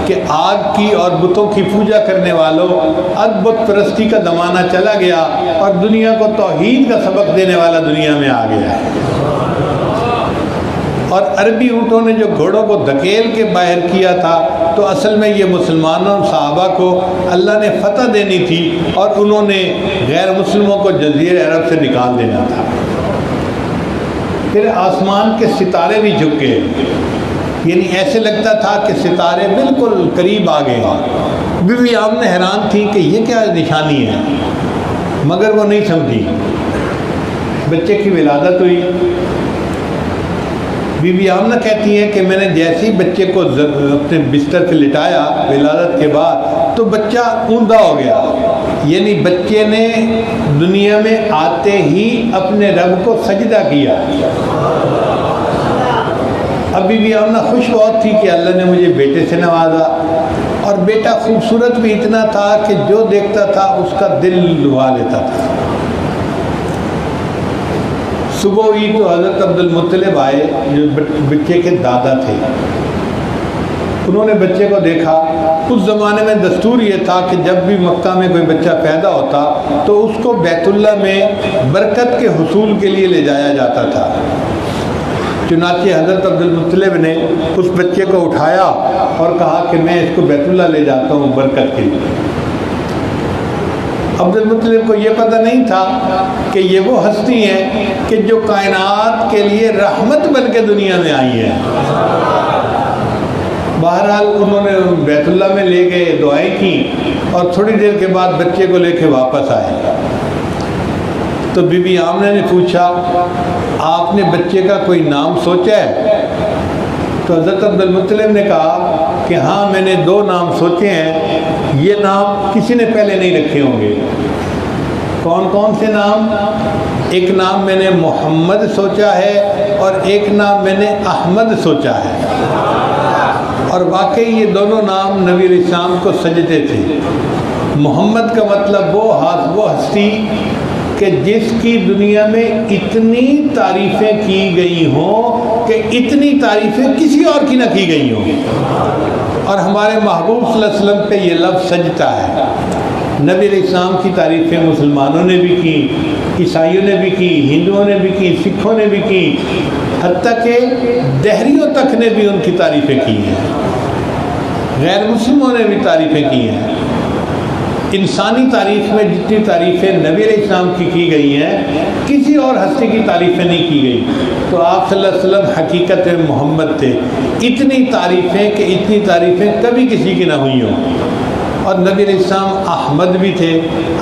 کہ آگ کی اور بتوں کی پوجا کرنے والوں، اب بت پرستی کا زمانہ چلا گیا اور دنیا کو توحید کا سبق دینے والا دنیا میں آ گیا ہے. اور عربی اونٹوں نے جو گھوڑوں کو دھکیل کے باہر کیا تھا تو اصل میں یہ مسلمانوں صحابہ کو اللہ نے فتح دینی تھی اور انہوں نے غیر مسلموں کو جزیرہ عرب سے نکال دینا تھا. پھر آسمان کے ستارے بھی جھک گئے، یعنی ایسے لگتا تھا کہ ستارے بالکل قریب آ گئے. بی بی آمنہ حیران تھی کہ یہ کیا نشانی ہے، مگر وہ نہیں سمجھی. بچے کی ولادت ہوئی. بی بی آمنہ کہتی ہیں کہ میں نے جیسے ہی بچے کو اپنے بستر پہ لٹایا ولادت کے بعد تو بچہ اوندا ہو گیا، یعنی بچے نے دنیا میں آتے ہی اپنے رب کو سجدہ کیا. اب بی بی آمنہ خوش بہت تھی کہ اللہ نے مجھے بیٹے سے نوازا، اور بیٹا خوبصورت بھی اتنا تھا کہ جو دیکھتا تھا اس کا دل لبھا لیتا تھا. صبح ہوئی تو حضرت عبد المطلب آئے جو بچے کے دادا تھے. انہوں نے بچے کو دیکھا. اس زمانے میں دستور یہ تھا کہ جب بھی مکہ میں کوئی بچہ پیدا ہوتا تو اس کو بیت اللہ میں برکت کے حصول کے لیے لے جایا جاتا تھا. چنانچہ حضرت عبد المطلب نے اس بچے کو اٹھایا اور کہا کہ میں اس کو بیت اللہ لے جاتا ہوں برکت کے لیے. عبد المطلب کو یہ پتہ نہیں تھا کہ یہ وہ ہستی ہیں کہ جو کائنات کے لیے رحمت بن کے دنیا میں آئی ہیں. بہرحال انہوں نے بیت اللہ میں لے گئے، دعائیں کی، اور تھوڑی دیر کے بعد بچے کو لے کے واپس آئے۔ تو بی بی آمنہ نے پوچھا آپ نے بچے کا کوئی نام سوچا ہے؟ تو حضرت عبد المطلب نے کہا کہ ہاں میں نے 2 نام سوچے ہیں، یہ نام کسی نے پہلے نہیں رکھے ہوں گے۔ کون کون سے نام؟ ایک نام میں نے محمد سوچا ہے اور ایک نام میں نے احمد سوچا ہے۔ اور واقعی یہ دونوں نام نبی علیہ السلام کو سجدے تھے۔ محمد کا مطلب وہ ہستی کہ جس کی دنیا میں اتنی تعریفیں کی گئی ہوں کہ اتنی تعریفیں کسی اور کی نہ کی گئی ہوں، اور ہمارے محبوب صلی اللہ علیہ وسلم پہ یہ لفظ سجدہ ہے۔ نبی علیہ السلام کی تعریفیں مسلمانوں نے بھی کی، عیسائیوں نے بھی کی، ہندوؤں نے بھی کی، سکھوں نے بھی کی، حتیٰ کہ دہریوں تک نے بھی ان کی تعریفیں کی ہیں، غیر مسلموں نے بھی تعریفیں کی ہیں۔ انسانی تاریخ میں جتنی تعریفیں نبی علیہ السلام کی گئی ہیں کسی اور ہستی کی تعریفیں نہیں کی گئی۔ تو آپ صلی اللہ علیہ وسلم حقیقت میں محمد تھے، اتنی تعریفیں کبھی کسی کی نہ ہوئی ہوں۔ اور نبی علیہ السلام احمد بھی تھے۔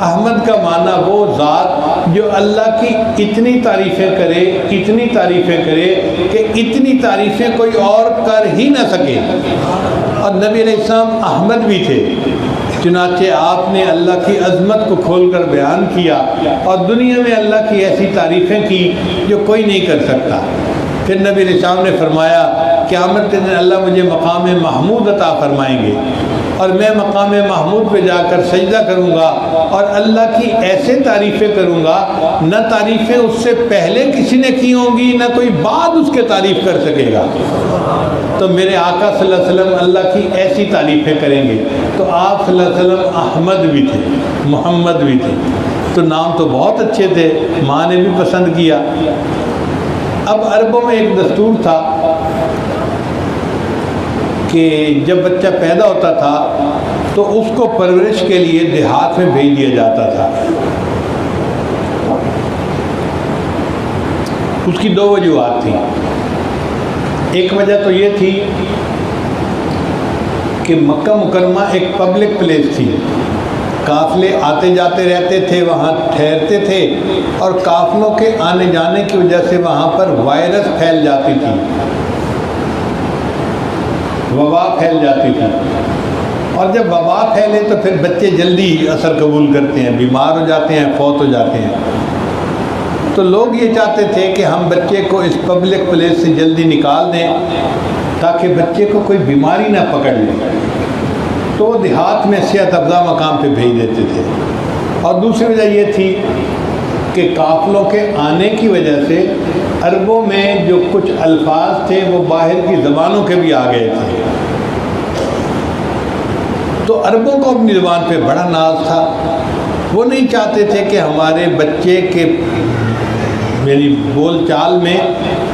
احمد کا معنی وہ ذات جو اللہ کی اتنی تعریفیں کرے کہ اتنی تعریفیں کوئی اور کر ہی نہ سکے۔ اور نبی علیہ السلام احمد بھی تھے، چنانچہ آپ نے اللہ کی عظمت کو کھول کر بیان کیا اور دنیا میں اللہ کی ایسی تعریفیں کی جو کوئی نہیں کر سکتا۔ پھر نبی علیہ السلام نے فرمایا قیامت کے دن اللہ مجھے مقام محمود عطا فرمائیں گے، اور میں مقام محمود پہ جا کر سجدہ کروں گا اور اللہ کی ایسے تعریفیں کروں گا، نہ تعریفیں اس سے پہلے کسی نے کی ہوں گی، نہ کوئی بعد اس کے تعریف کر سکے گا۔ تو میرے آقا صلی اللہ علیہ وسلم اللہ کی ایسی تعریفیں کریں گے۔ تو آپ صلی اللہ علیہ وسلم احمد بھی تھے، محمد بھی تھے، تو نام تو بہت اچھے تھے، ماں نے بھی پسند کیا۔ اب عربوں میں ایک دستور تھا کہ جب بچہ پیدا ہوتا تھا تو اس کو پرورش کے لیے دیہات میں بھیج دیا جاتا تھا۔ اس کی 2 وجوہات تھیں۔ ایک وجہ تو یہ تھی کہ مکہ مکرمہ ایک پبلک پلیس تھی، قافلے آتے جاتے رہتے تھے، وہاں ٹھہرتے تھے، اور قافلوں کے آنے جانے کی وجہ سے وہاں پر وائرس پھیل جاتی تھی، وبا پھیل جاتی تھی، اور جب وبا پھیلے تو پھر بچے جلدی اثر قبول کرتے ہیں، بیمار ہو جاتے ہیں، فوت ہو جاتے ہیں۔ تو لوگ یہ چاہتے تھے کہ ہم بچے کو اس پبلک پلیس سے جلدی نکال دیں تاکہ بچے کو کوئی بیماری نہ پکڑ لے، تو وہ دیہات میں صحت افزا مقام پہ بھیج دیتے تھے۔ اور دوسری وجہ یہ تھی کہ قافلوں کے آنے کی وجہ سے عربوں میں جو کچھ الفاظ تھے وہ باہر کی زبانوں کے بھی آ گئے تھے، تو عربوں کو اپنی زبان پہ بڑا ناز تھا۔ وہ نہیں چاہتے تھے کہ ہمارے بچے کے میری بول چال میں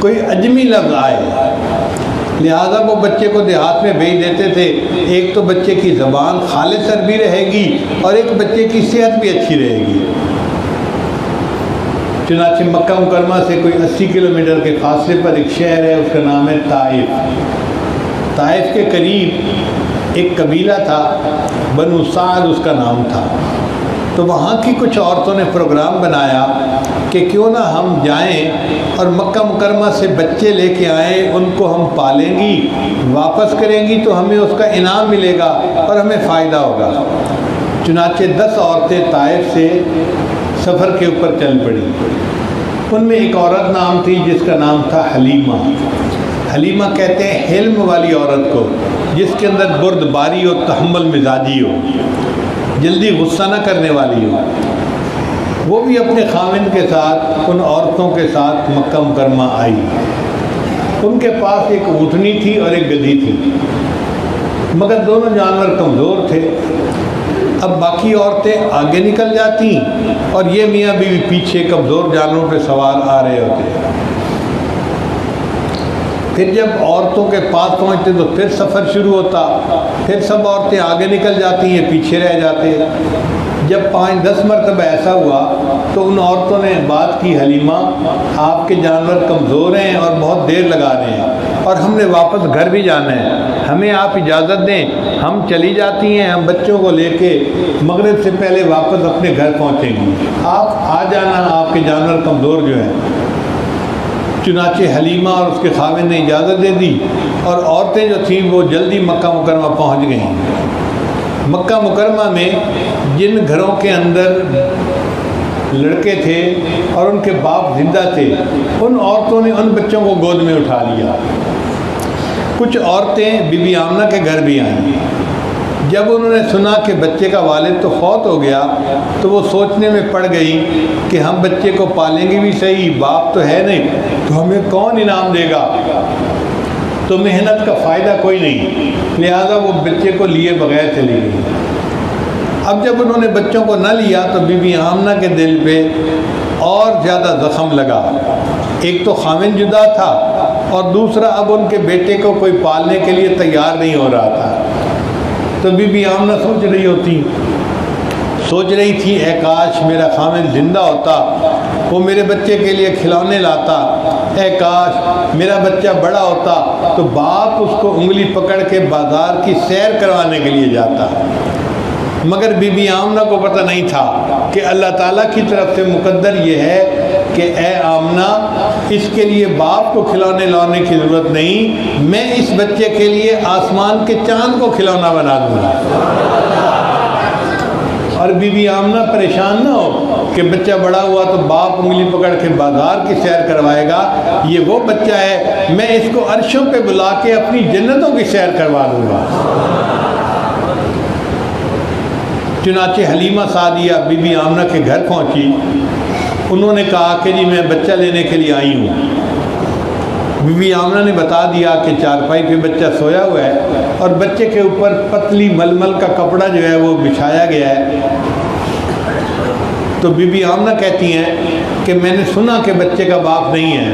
کوئی عجمی لفظ آئے، لہذا وہ بچے کو دیہات میں بھیج دیتے تھے۔ ایک تو بچے کی زبان خالص عربی رہے گی اور ایک بچے کی صحت بھی اچھی رہے گی۔ چنانچہ مکہ مکرمہ سے کوئی 80 کلومیٹر کے فاصلے پر ایک شہر ہے، اس کا نام ہے طائف۔ طائف کے قریب ایک قبیلہ تھا، بنو سعد اس کا نام تھا۔ تو وہاں کی کچھ عورتوں نے پروگرام بنایا کہ کیوں نہ ہم جائیں اور مکہ مکرمہ سے بچے لے کے آئیں، ان کو ہم پالیں گی، واپس کریں گی تو ہمیں اس کا انعام ملے گا اور ہمیں فائدہ ہوگا۔ چنانچہ 10 عورتیں طائف سے سفر کے اوپر چل پڑی۔ ان میں ایک عورت نام تھی جس کا نام تھا حلیمہ۔ حلیمہ کہتے ہیں حلم والی عورت کو، جس کے اندر بردباری اور تحمل مزاجی ہو، جلدی غصہ نہ کرنے والی ہو۔ وہ بھی اپنے خاوند کے ساتھ ان عورتوں کے ساتھ مکہ مکرمہ آئی۔ ان کے پاس ایک اونٹنی تھی اور ایک گدھی تھی، مگر دونوں جانور کمزور تھے۔ اب باقی عورتیں آگے نکل جاتی اور یہ میاں بیوی پیچھے کمزور جانوروں پہ سوار آ رہے ہوتے۔ پھر جب عورتوں کے پاس پہنچتے تو پھر سفر شروع ہوتا، پھر سب عورتیں آگے نکل جاتی ہیں، پیچھے رہ جاتے۔ جب 5-10 مرتبہ ایسا ہوا تو ان عورتوں نے بات کی، حلیمہ آپ کے جانور کمزور ہیں اور بہت دیر لگا رہے ہیں اور ہم نے واپس گھر بھی جانا ہے، ہمیں آپ اجازت دیں، ہم چلی جاتی ہیں، ہم بچوں کو لے کے مغرب سے پہلے واپس اپنے گھر پہنچیں گی، آپ آ جانا، آپ کے جانور کمزور جو ہیں۔ چنانچہ حلیمہ اور اس کے خاوند نے اجازت دے دی، اور عورتیں جو تھیں وہ جلدی مکہ مکرمہ پہنچ گئیں۔ مکہ مکرمہ میں جن گھروں کے اندر لڑکے تھے اور ان کے باپ زندہ تھے، ان عورتوں نے ان بچوں کو گود میں اٹھا لیا۔ کچھ عورتیں بی بی آمنہ کے گھر بھی آئیں۔ جب انہوں نے سنا کہ بچے کا والد تو فوت ہو گیا تو وہ سوچنے میں پڑ گئی کہ ہم بچے کو پالیں گے بھی صحیح، باپ تو ہے نہیں، تو ہمیں کون انعام دے گا، تو محنت کا فائدہ کوئی نہیں، لہذا وہ بچے کو لیے بغیر چلی گئی۔ اب جب انہوں نے بچوں کو نہ لیا تو بی بی آمنہ کے دل پہ اور زیادہ زخم لگا۔ ایک تو خاوند جدا تھا، اور دوسرا اب ان کے بیٹے کو کوئی پالنے کے لیے تیار نہیں ہو رہا تھا۔ تو بی بی آمنہ سوچ رہی تھی اے کاش میرا خاوند زندہ ہوتا، وہ میرے بچے کے لیے کھلونے لاتا، اے کاش میرا بچہ بڑا ہوتا تو باپ اس کو انگلی پکڑ کے بازار کی سیر کروانے کے لیے جاتا۔ مگر بی بی آمنہ کو پتہ نہیں تھا کہ اللہ تعالیٰ کی طرف سے مقدر یہ ہے کہ اے آمنہ، اس کے لیے باپ کو کھلونے لانے کی ضرورت نہیں، میں اس بچے کے لیے آسمان کے چاند کو کھلونا بنا دوں گا۔ اور بی بی آمنہ پریشان نہ ہو کہ بچہ بڑا ہوا تو باپ انگلی پکڑ کے بازار کی سیر کروائے گا، یہ وہ بچہ ہے، میں اس کو عرشوں پہ بلا کے اپنی جنتوں کی سیر کروا دوں گا۔ چنانچہ حلیمہ سعدیہ بی بی آمنہ کے گھر پہنچی۔ انہوں نے کہا کہ جی میں بچہ لینے کے لیے آئی ہوں۔ بی بی آمنہ نے بتا دیا کہ چارپائی پہ بچہ سویا ہوا ہے اور بچے کے اوپر پتلی ململ کا کپڑا جو ہے وہ بچھایا گیا ہے۔ تو بی بی آمنہ کہتی ہیں کہ میں نے سنا کہ بچے کا باپ نہیں ہے،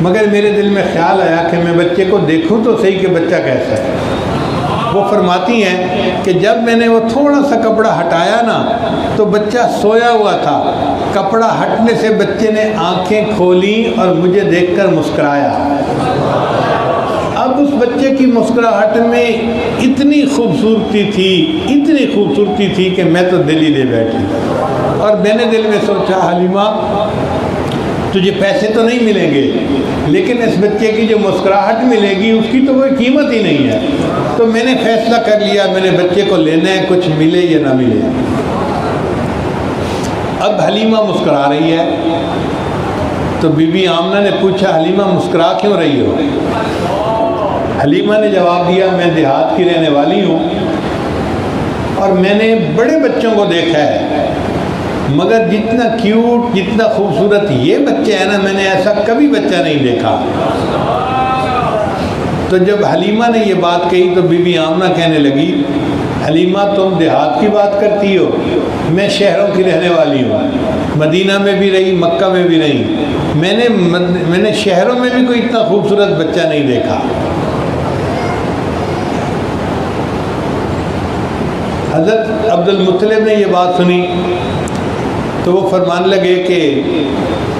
مگر میرے دل میں خیال آیا کہ میں بچے کو دیکھوں تو صحیح کہ بچہ کیسا ہے۔ وہ فرماتی ہیں کہ جب میں نے وہ تھوڑا سا کپڑا ہٹایا نا تو بچہ سویا ہوا تھا، کپڑا ہٹنے سے بچے نے آنکھیں کھولیں اور مجھے دیکھ کر مسکرایا۔ اب اس بچے کی مسکراہٹ میں اتنی خوبصورتی تھی کہ میں تو دل ہی دے بیٹھی، اور میں نے دل میں سوچا حلیمہ تجھے پیسے تو نہیں ملیں گے، لیکن اس بچے کی جو مسکراہٹ ملے گی اس کی تو کوئی قیمت ہی نہیں ہے۔ تو میں نے فیصلہ کر لیا میں نے بچے کو لینا ہے، کچھ ملے یا نہ ملے۔ اب حلیمہ مسکرا رہی ہے تو بی بی آمنہ نے پوچھا حلیمہ مسکرا کیوں رہی ہو؟ حلیمہ نے جواب دیا میں دیہات کی رہنے والی ہوں اور میں نے بڑے بچوں کو دیکھا ہے، مگر جتنا کیوٹ جتنا خوبصورت یہ بچہ ہے نا میں نے ایسا کبھی بچہ نہیں دیکھا۔ تو جب حلیمہ نے یہ بات کہی تو بی بی آمنہ کہنے لگی حلیمہ تم دیہات کی بات کرتی ہو، میں شہروں کی رہنے والی ہوں، مدینہ میں بھی رہی مکہ میں بھی رہی، میں نے شہروں میں بھی کوئی اتنا خوبصورت بچہ نہیں دیکھا۔ حضرت عبد المطلب نے یہ بات سنی تو وہ فرمانے لگے کہ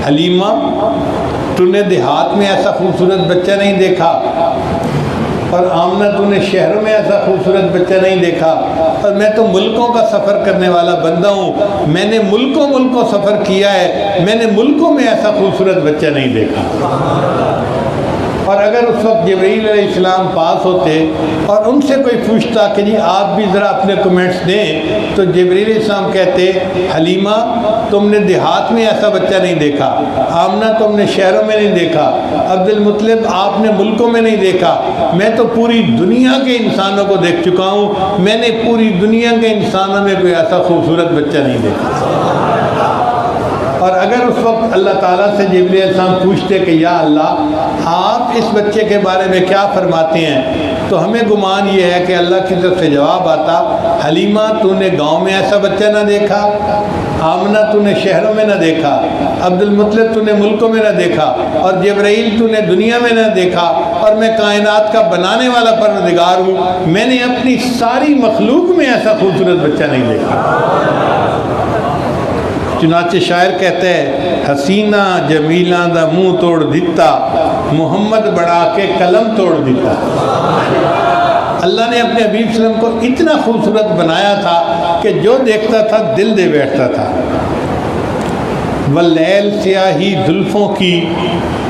حلیمہ تو نے دیہات میں ایسا خوبصورت بچہ نہیں دیکھا، اور آمنہ تو نے شہروں میں ایسا خوبصورت بچہ نہیں دیکھا، اور میں تو ملکوں کا سفر کرنے والا بندہ ہوں، میں نے ملکوں سفر کیا ہے، میں نے ملکوں میں ایسا خوبصورت بچہ نہیں دیکھا۔ اور اگر اس وقت جبرائیل علیہ السلام پاس ہوتے اور ان سے کوئی پوچھتا کہ جی آپ بھی ذرا اپنے کمنٹس دیں، تو جبرائیل علیہ السلام کہتے حلیمہ تم نے دیہات میں ایسا بچہ نہیں دیکھا، آمنہ تم نے شہروں میں نہیں دیکھا، عبد المطلب آپ نے ملکوں میں نہیں دیکھا، میں تو پوری دنیا کے انسانوں کو دیکھ چکا ہوں، میں نے پوری دنیا کے انسانوں میں کوئی ایسا خوبصورت بچہ نہیں دیکھا۔ اور اگر اس وقت اللہ تعالیٰ سے جبرائیل علیہ السلام پوچھتے کہ یا اللہ آپ اس بچے کے بارے میں کیا فرماتے ہیں، تو ہمیں گمان یہ ہے کہ اللہ کی طرف سے جواب آتا حلیمہ تو نے گاؤں میں ایسا بچہ نہ دیکھا، آمنہ تو نے شہروں میں نہ دیکھا، عبد المطلب تو نے ملکوں میں نہ دیکھا، اور جبرائیل تو نے دنیا میں نہ دیکھا، اور میں کائنات کا بنانے والا پروردگار ہوں، میں نے اپنی ساری مخلوق میں ایسا خوبصورت بچہ نہیں دیکھا۔ چنانچہ شاعر کہتا ہے حسینہ جمیلاں دا منہ توڑ دیتا، محمد بڑھا کے قلم توڑ دیتا۔ اللہ نے اپنے حبیب صلی اللہ علیہ وسلم کو اتنا خوبصورت بنایا تھا کہ جو دیکھتا تھا دل دے بیٹھتا تھا۔ واللیل سیاہی زلفوں کی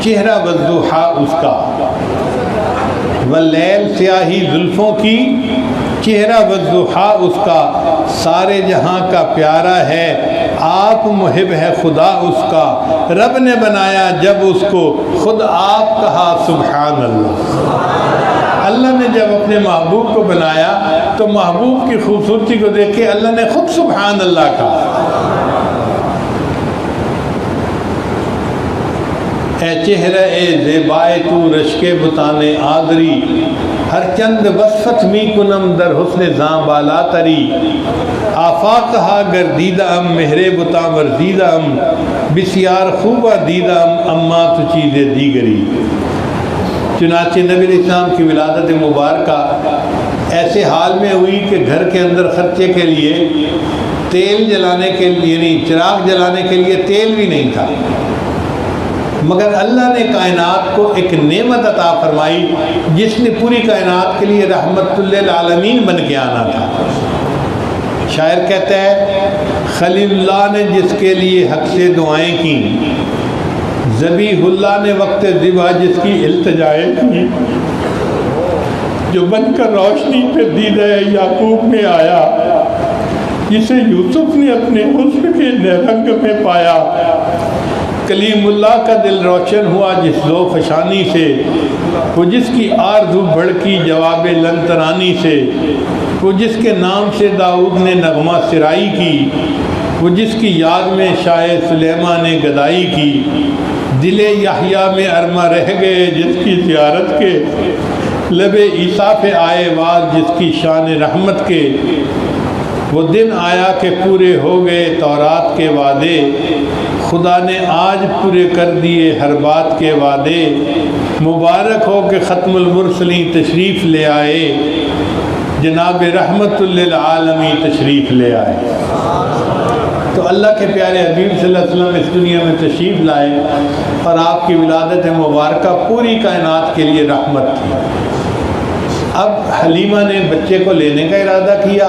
چہرہ والضحیٰ اس کا، واللیل سیاہی زلفوں کی چہرہ والضحیٰ اس کا، سارے جہاں کا پیارا ہے آپ محب ہے خدا اس کا، رب نے بنایا جب اس کو خود آپ کہا سبحان اللہ۔ اللہ نے جب اپنے محبوب کو بنایا تو محبوب کی خوبصورتی کو دیکھ کے اللہ نے خود سبحان اللہ کہا۔ اے چہرہ اے زیبائے تو رشک بتانے آدری، ہر چند وصفت می کنم در حسن زاں بالا تری، آفاقہا گردیدہ مہرے بتا ورزیدہ بسیار خوبہ دیدہ اما تو چیز دیگری۔ چنانچہ نبی علیہ السلام کی ولادت مبارکہ ایسے حال میں ہوئی کہ گھر کے اندر خرچے کے لیے تیل جلانے کے لیے یعنی چراغ جلانے کے لیے تیل بھی نہیں تھا، مگر اللہ نے کائنات کو ایک نعمت عطا فرمائی جس نے پوری کائنات کے لیے رحمت للعالمین بن کے آنا تھا۔ شاعر کہتا ہے خلیل اللہ نے جس کے لیے حق سے دعائیں کی، ذبیح اللہ نے وقت ذبح جس کی التجائیں کی، جو بن کر روشنی پہ دیدہ یعقوب میں آیا، جسے یوسف نے اپنے حسن کے رنگ میں پایا، کلیم اللہ کا دل روشن ہوا جس ذو فشانی سے، وہ جس کی آرزو بڑھکی جواب لن ترانی سے، وہ جس کے نام سے داؤد نے نغمہ سرائی کی، وہ جس کی یاد میں شاہ سلیمان نے گدائی کی، دل یحییٰ میں ارما رہ گئے جس کی زیارت کے، لب عیسیٰ پہ آئے واز جس کی شان رحمت کے، وہ دن آیا کہ پورے ہو گئے تورات کے وعدے، خدا نے آج پورے کر دیے ہر بات کے وعدے، مبارک ہو کہ ختم المرسلین تشریف لے آئے، جناب رحمت للعالمین تشریف لے آئے۔ تو اللہ کے پیارے حبیب صلی اللہ علیہ وسلم اس دنیا میں تشریف لائے اور آپ کی ولادت مبارکہ پوری کائنات کے لیے رحمت تھی۔ اب حلیمہ نے بچے کو لینے کا ارادہ کیا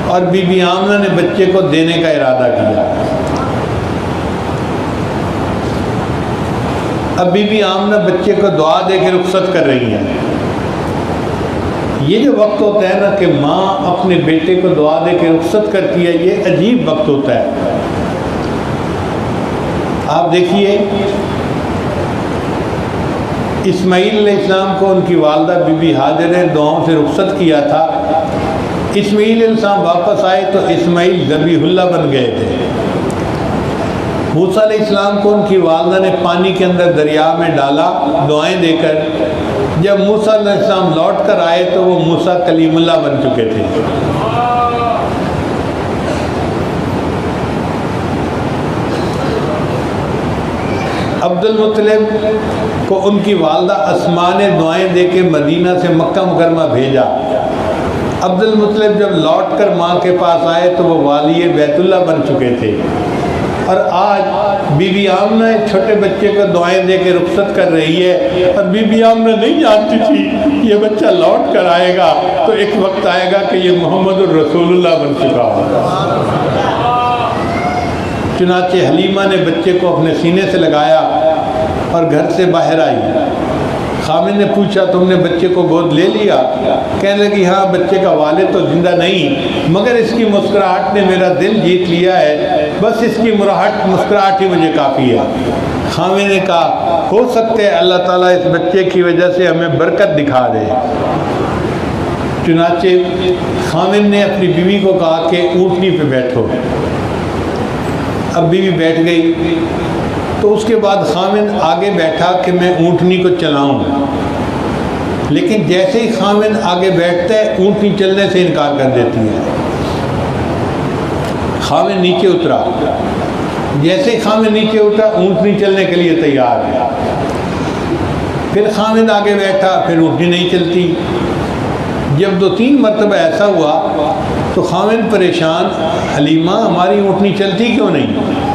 اور بی بی آمنہ نے بچے کو دینے کا ارادہ کیا۔ اب بی بی آمنہ بچے کو دعا دے کے رخصت کر رہی ہیں۔ یہ جو وقت ہوتا ہے نا کہ ماں اپنے بیٹے کو دعا دے کے رخصت کرتی ہے، یہ عجیب وقت ہوتا ہے۔ آپ دیکھیے اسماعیل علیہ السلام کو ان کی والدہ بی بی ہاجر نے دعاؤں سے رخصت کیا تھا۔ اسماعیل علیہ السلام واپس آئے تو اسماعیل ذبیح اللہ بن گئے تھے۔ موسیٰ علیہ السلام کو ان کی والدہ نے پانی کے اندر دریا میں ڈالا دعائیں دے کر، جب موسیٰ علیہ السلام لوٹ کر آئے تو وہ موسیٰ کلیم اللہ بن چکے تھے۔ عبد المطلب کو ان کی والدہ اسماء نے دعائیں دے کے مدینہ سے مکہ مکرمہ بھیجا۔ عبد المطلب جب لوٹ کر ماں کے پاس آئے تو وہ والی بیت اللہ بن چکے تھے، اور آج بی بی آمنہ ایک چھوٹے بچے کو دعائیں دے کے رخصت کر رہی ہے، اور بی بی آمنہ نہیں جانتی تھی یہ بچہ لوٹ کر آئے گا تو ایک وقت آئے گا کہ یہ محمد الرسول اللہ بن چکا ہوگا۔ چنانچہ حلیمہ نے بچے کو اپنے سینے سے لگایا اور گھر سے باہر آئی۔ خامد نے پوچھا تم نے بچے کو گود لے لیا؟ کہنے لگی ہاں، بچے کا والد تو زندہ نہیں، مگر اس کی مسکراہٹ نے میرا دل جیت لیا ہے، بس اس کی مسکراہٹ ہی مجھے کافی ہے۔ خامد نے کہا ہو سکتا ہے اللہ تعالیٰ اس بچے کی وجہ سے ہمیں برکت دکھا دے۔ چنانچہ خامد نے اپنی بیوی کو کہا کہ اونٹنی پہ بیٹھو۔ اب بیوی بیٹھ گئی تو اس کے بعد خامد آگے بیٹھا کہ میں اونٹنی کو چلاؤں، لیکن جیسے ہی خامد آگے بیٹھتا ہے اونٹنی چلنے سے انکار کر دیتی ہے۔ خامد نیچے اترا، جیسے ہی خامد نیچے اترا اونٹنی چلنے کے لیے تیار ہے۔ پھر خامد آگے بیٹھا، پھر اونٹنی نہیں چلتی۔ جب 2-3 مرتبہ ایسا ہوا تو خامد پریشان، حلیمہ ہماری اونٹنی چلتی کیوں نہیں؟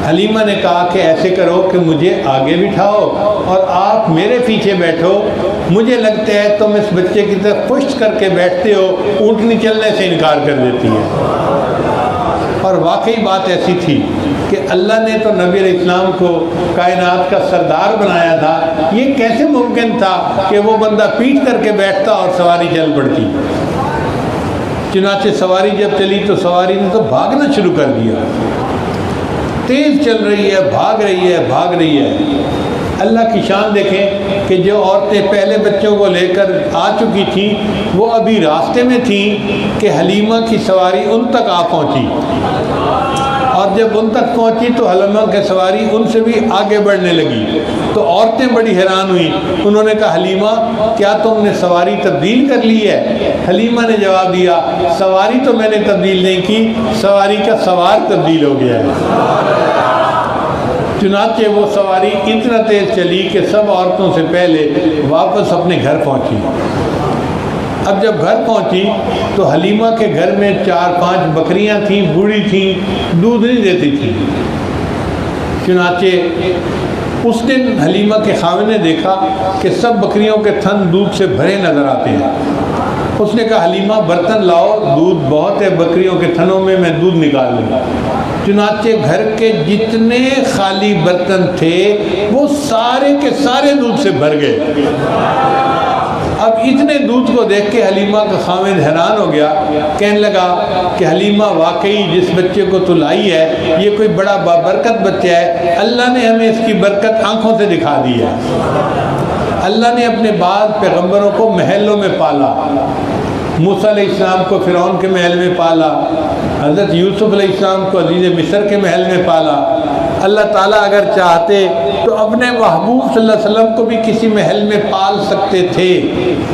حلیمہ نے کہا کہ ایسے کرو کہ مجھے آگے بٹھاؤ اور آپ میرے پیچھے بیٹھو، مجھے لگتا ہے تم اس بچے کی طرف پشت کر کے بیٹھتے ہو، اونٹنی چلنے سے انکار کر دیتی ہے۔ اور واقعی بات ایسی تھی کہ اللہ نے تو نبی علیہ السلام کو کائنات کا سردار بنایا تھا، یہ کیسے ممکن تھا کہ وہ بندہ پیٹ کر کے بیٹھتا اور سواری چل پڑتی؟ چنانچہ سواری جب چلی تو سواری نے تو بھاگنا شروع کر دیا، تیز چل رہی ہے، بھاگ رہی ہے، بھاگ رہی ہے۔ اللہ کی شان دیکھیں کہ جو عورتیں پہلے بچوں کو لے کر آ چکی تھیں وہ ابھی راستے میں تھیں کہ حلیمہ کی سواری ان تک آ پہنچی، اور جب ان تک پہنچی تو حلیمہ کی سواری ان سے بھی آگے بڑھنے لگی، تو عورتیں بڑی حیران ہوئیں۔ انہوں نے کہا حلیمہ کیا تم نے سواری تبدیل کر لی ہے؟ حلیمہ نے جواب دیا سواری تو میں نے تبدیل نہیں کی، سواری کا سوار تبدیل ہو گیا ہے۔ چنانچہ وہ سواری اتنا تیز چلی کہ سب عورتوں سے پہلے واپس اپنے گھر پہنچی۔ اب جب گھر پہنچی تو حلیمہ کے گھر میں 4-5 بکریاں تھیں، بوڑھی تھیں، دودھ نہیں دیتی تھیں۔ چنانچہ اس دن حلیمہ کے خاوند نے دیکھا کہ سب بکریوں کے تھن دودھ سے بھرے نظر آتے ہیں۔ اس نے کہا حلیمہ برتن لاؤ، دودھ بہت ہے بکریوں کے تھنوں میں دودھ نکال لوں گا۔ چنانچہ گھر کے جتنے خالی برتن تھے وہ سارے کے سارے دودھ سے بھر گئے۔ اب اتنے دودھ کو دیکھ کے حلیمہ کا خاوند حیران ہو گیا، کہنے لگا کہ حلیمہ واقعی جس بچے کو تو لائی ہے یہ کوئی بڑا بابرکت بچہ ہے، اللہ نے ہمیں اس کی برکت آنکھوں سے دکھا دی ہے۔ اللہ نے اپنے بعد پیغمبروں کو محلوں میں پالا، موسیٰ علیہ السلام کو فرعون کے محل میں پالا، حضرت یوسف علیہ السلام کو عزیز مصر کے محل میں پالا۔ اللہ تعالیٰ اگر چاہتے تو اپنے محبوب صلی اللہ علیہ وسلم کو بھی کسی محل میں پال سکتے تھے،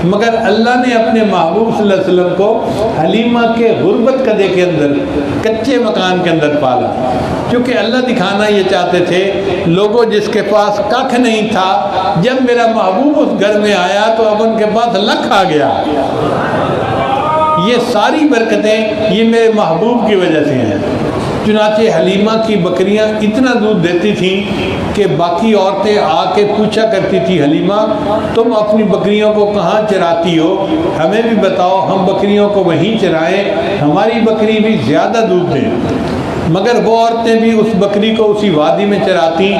مگر اللہ نے اپنے محبوب صلی اللہ علیہ وسلم کو حلیمہ کے غربت قدے کے اندر، کچے مکان کے اندر پالا، کیونکہ اللہ دکھانا یہ چاہتے تھے لوگوں جس کے پاس ککھ نہیں تھا، جب میرا محبوب اس گھر میں آیا تو اب ان کے پاس لکھ آ گیا۔ یہ ساری برکتیں یہ میرے محبوب کی وجہ سے ہیں۔ چنانچہ حلیمہ کی بکریاں اتنا دودھ دیتی تھیں کہ باقی عورتیں آ کے پوچھا کرتی تھی حلیمہ تم اپنی بکریوں کو کہاں چراتی ہو، ہمیں بھی بتاؤ، ہم بکریوں کو وہیں چرائیں، ہماری بکری بھی زیادہ دودھ دیں۔ مگر وہ عورتیں بھی اس بکری کو اسی وادی میں چراتی،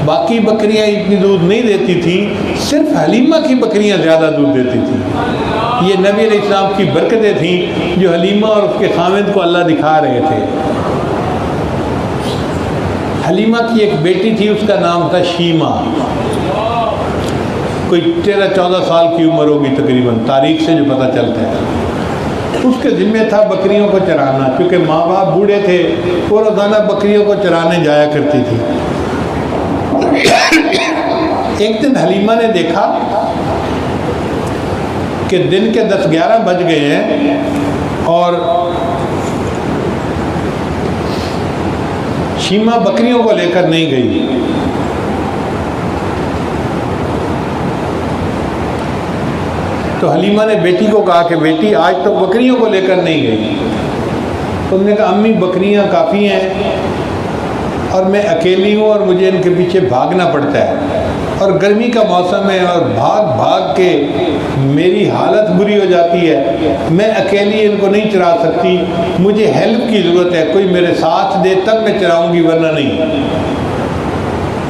باقی بکریاں اتنی دودھ نہیں دیتی تھیں، صرف حلیمہ کی بکریاں زیادہ دودھ دیتی تھیں۔ یہ نبی علیہ السلام کی برکتیں تھیں جو حلیمہ اور اس کے خاوند کو اللہ دکھا رہے تھے۔ حلیمہ کی ایک بیٹی تھی، اس کا نام تھا شیمہ، کوئی 13-14 سال کی عمر ہوگی تقریباً، تاریخ سے جو پتہ چلتا ہے۔ اس کے ذمہ تھا بکریوں کو چرانا، کیونکہ ماں باپ بوڑھے تھے، وہ روزانہ بکریوں کو چرانے جایا کرتی تھی۔ ایک دن حلیمہ نے دیکھا کہ دن کے 10-11 بج گئے ہیں اور شیمہ بکریوں کو لے کر نہیں گئی۔ تو حلیمہ نے بیٹی کو کہا کہ بیٹی آج تو بکریوں کو لے کر نہیں گئی۔ تم نے کہا امی بکریاں کافی ہیں اور میں اکیلی ہوں اور مجھے ان کے پیچھے بھاگنا پڑتا ہے، اور گرمی کا موسم ہے اور بھاگ بھاگ کے میری حالت بری ہو جاتی ہے، میں اکیلی ان کو نہیں چرا سکتی، مجھے ہیلپ کی ضرورت ہے، کوئی میرے ساتھ دے تب میں چراؤں گی ورنہ نہیں۔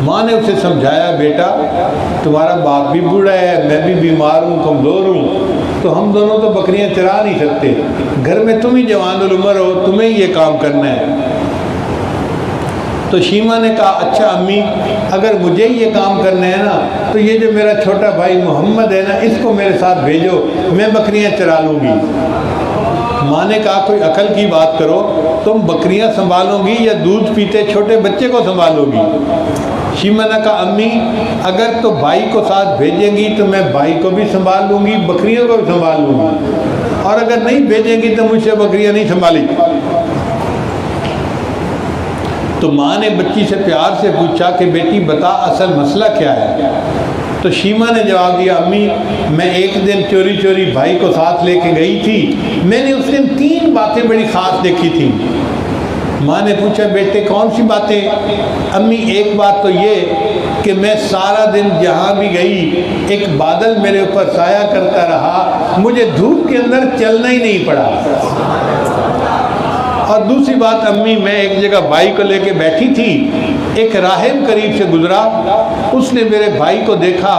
ماں نے اسے سمجھایا بیٹا تمہارا باپ بھی بوڑھا ہے، میں بھی بیمار ہوں، کمزور ہوں، تو ہم دونوں تو بکریاں چرا نہیں سکتے، گھر میں تم ہی جوان العمر ہو، تمہیں یہ کام کرنا ہے۔ تو شیمہ نے کہا اچھا امی اگر مجھے یہ کام کرنا ہے نا تو یہ جو میرا چھوٹا بھائی محمد ہے نا اس کو میرے ساتھ بھیجو، میں بکریاں چرا لوں گی۔ ماں نے کہا کوئی عقل کی بات کرو، تم بکریاں سنبھالو گی یا دودھ پیتے چھوٹے بچے کو سنبھالو گی؟ شیمہ نے کہا امی اگر تو بھائی کو ساتھ بھیجیں گی تو میں بھائی کو بھی سنبھال لوں گی، بکریوں کو بھی سنبھال لوں گی، اور اگر نہیں بھیجیں گی تو مجھ سے بکریاں نہیں سنبھالی۔ تو ماں نے بچی سے پیار سے پوچھا کہ بیٹی بتا اصل مسئلہ کیا ہے؟ تو شیمہ نے جواب دیا امی میں ایک دن چوری چوری بھائی کو ساتھ لے کے گئی تھی، میں نے اس دن 3 باتیں بڑی خاص دیکھی تھیں۔ ماں نے پوچھا بیٹے کون سی باتیں؟ امی ایک بات تو یہ کہ میں سارا دن جہاں بھی گئی ایک بادل میرے اوپر سایہ کرتا رہا، مجھے دھوپ کے اندر چلنا ہی نہیں پڑا۔ اور دوسری بات امی، میں ایک جگہ بھائی کو لے کے بیٹھی تھی، ایک راہب قریب سے گزرا، اس نے میرے بھائی کو دیکھا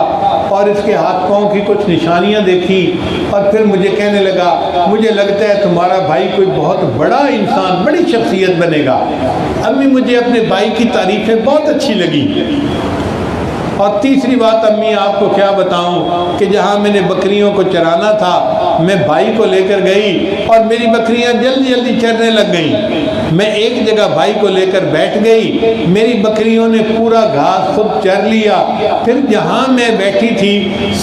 اور اس کے ہاتھ پاؤں کی کچھ نشانیاں دیکھی، اور پھر مجھے کہنے لگا مجھے لگتا ہے تمہارا بھائی کوئی بہت بڑا انسان، بڑی شخصیت بنے گا۔ امی مجھے اپنے بھائی کی تعریفیں بہت اچھی لگی۔ اور تیسری بات امی آپ کو کیا بتاؤں کہ جہاں میں نے بکریوں کو چرانا تھا میں بھائی کو لے کر گئی اور میری بکریاں جلدی جلدی چرنے لگ گئیں۔ میں ایک جگہ بھائی کو لے کر بیٹھ گئی، میری بکریوں نے پورا گھاس خود چر لیا، پھر جہاں میں بیٹھی تھی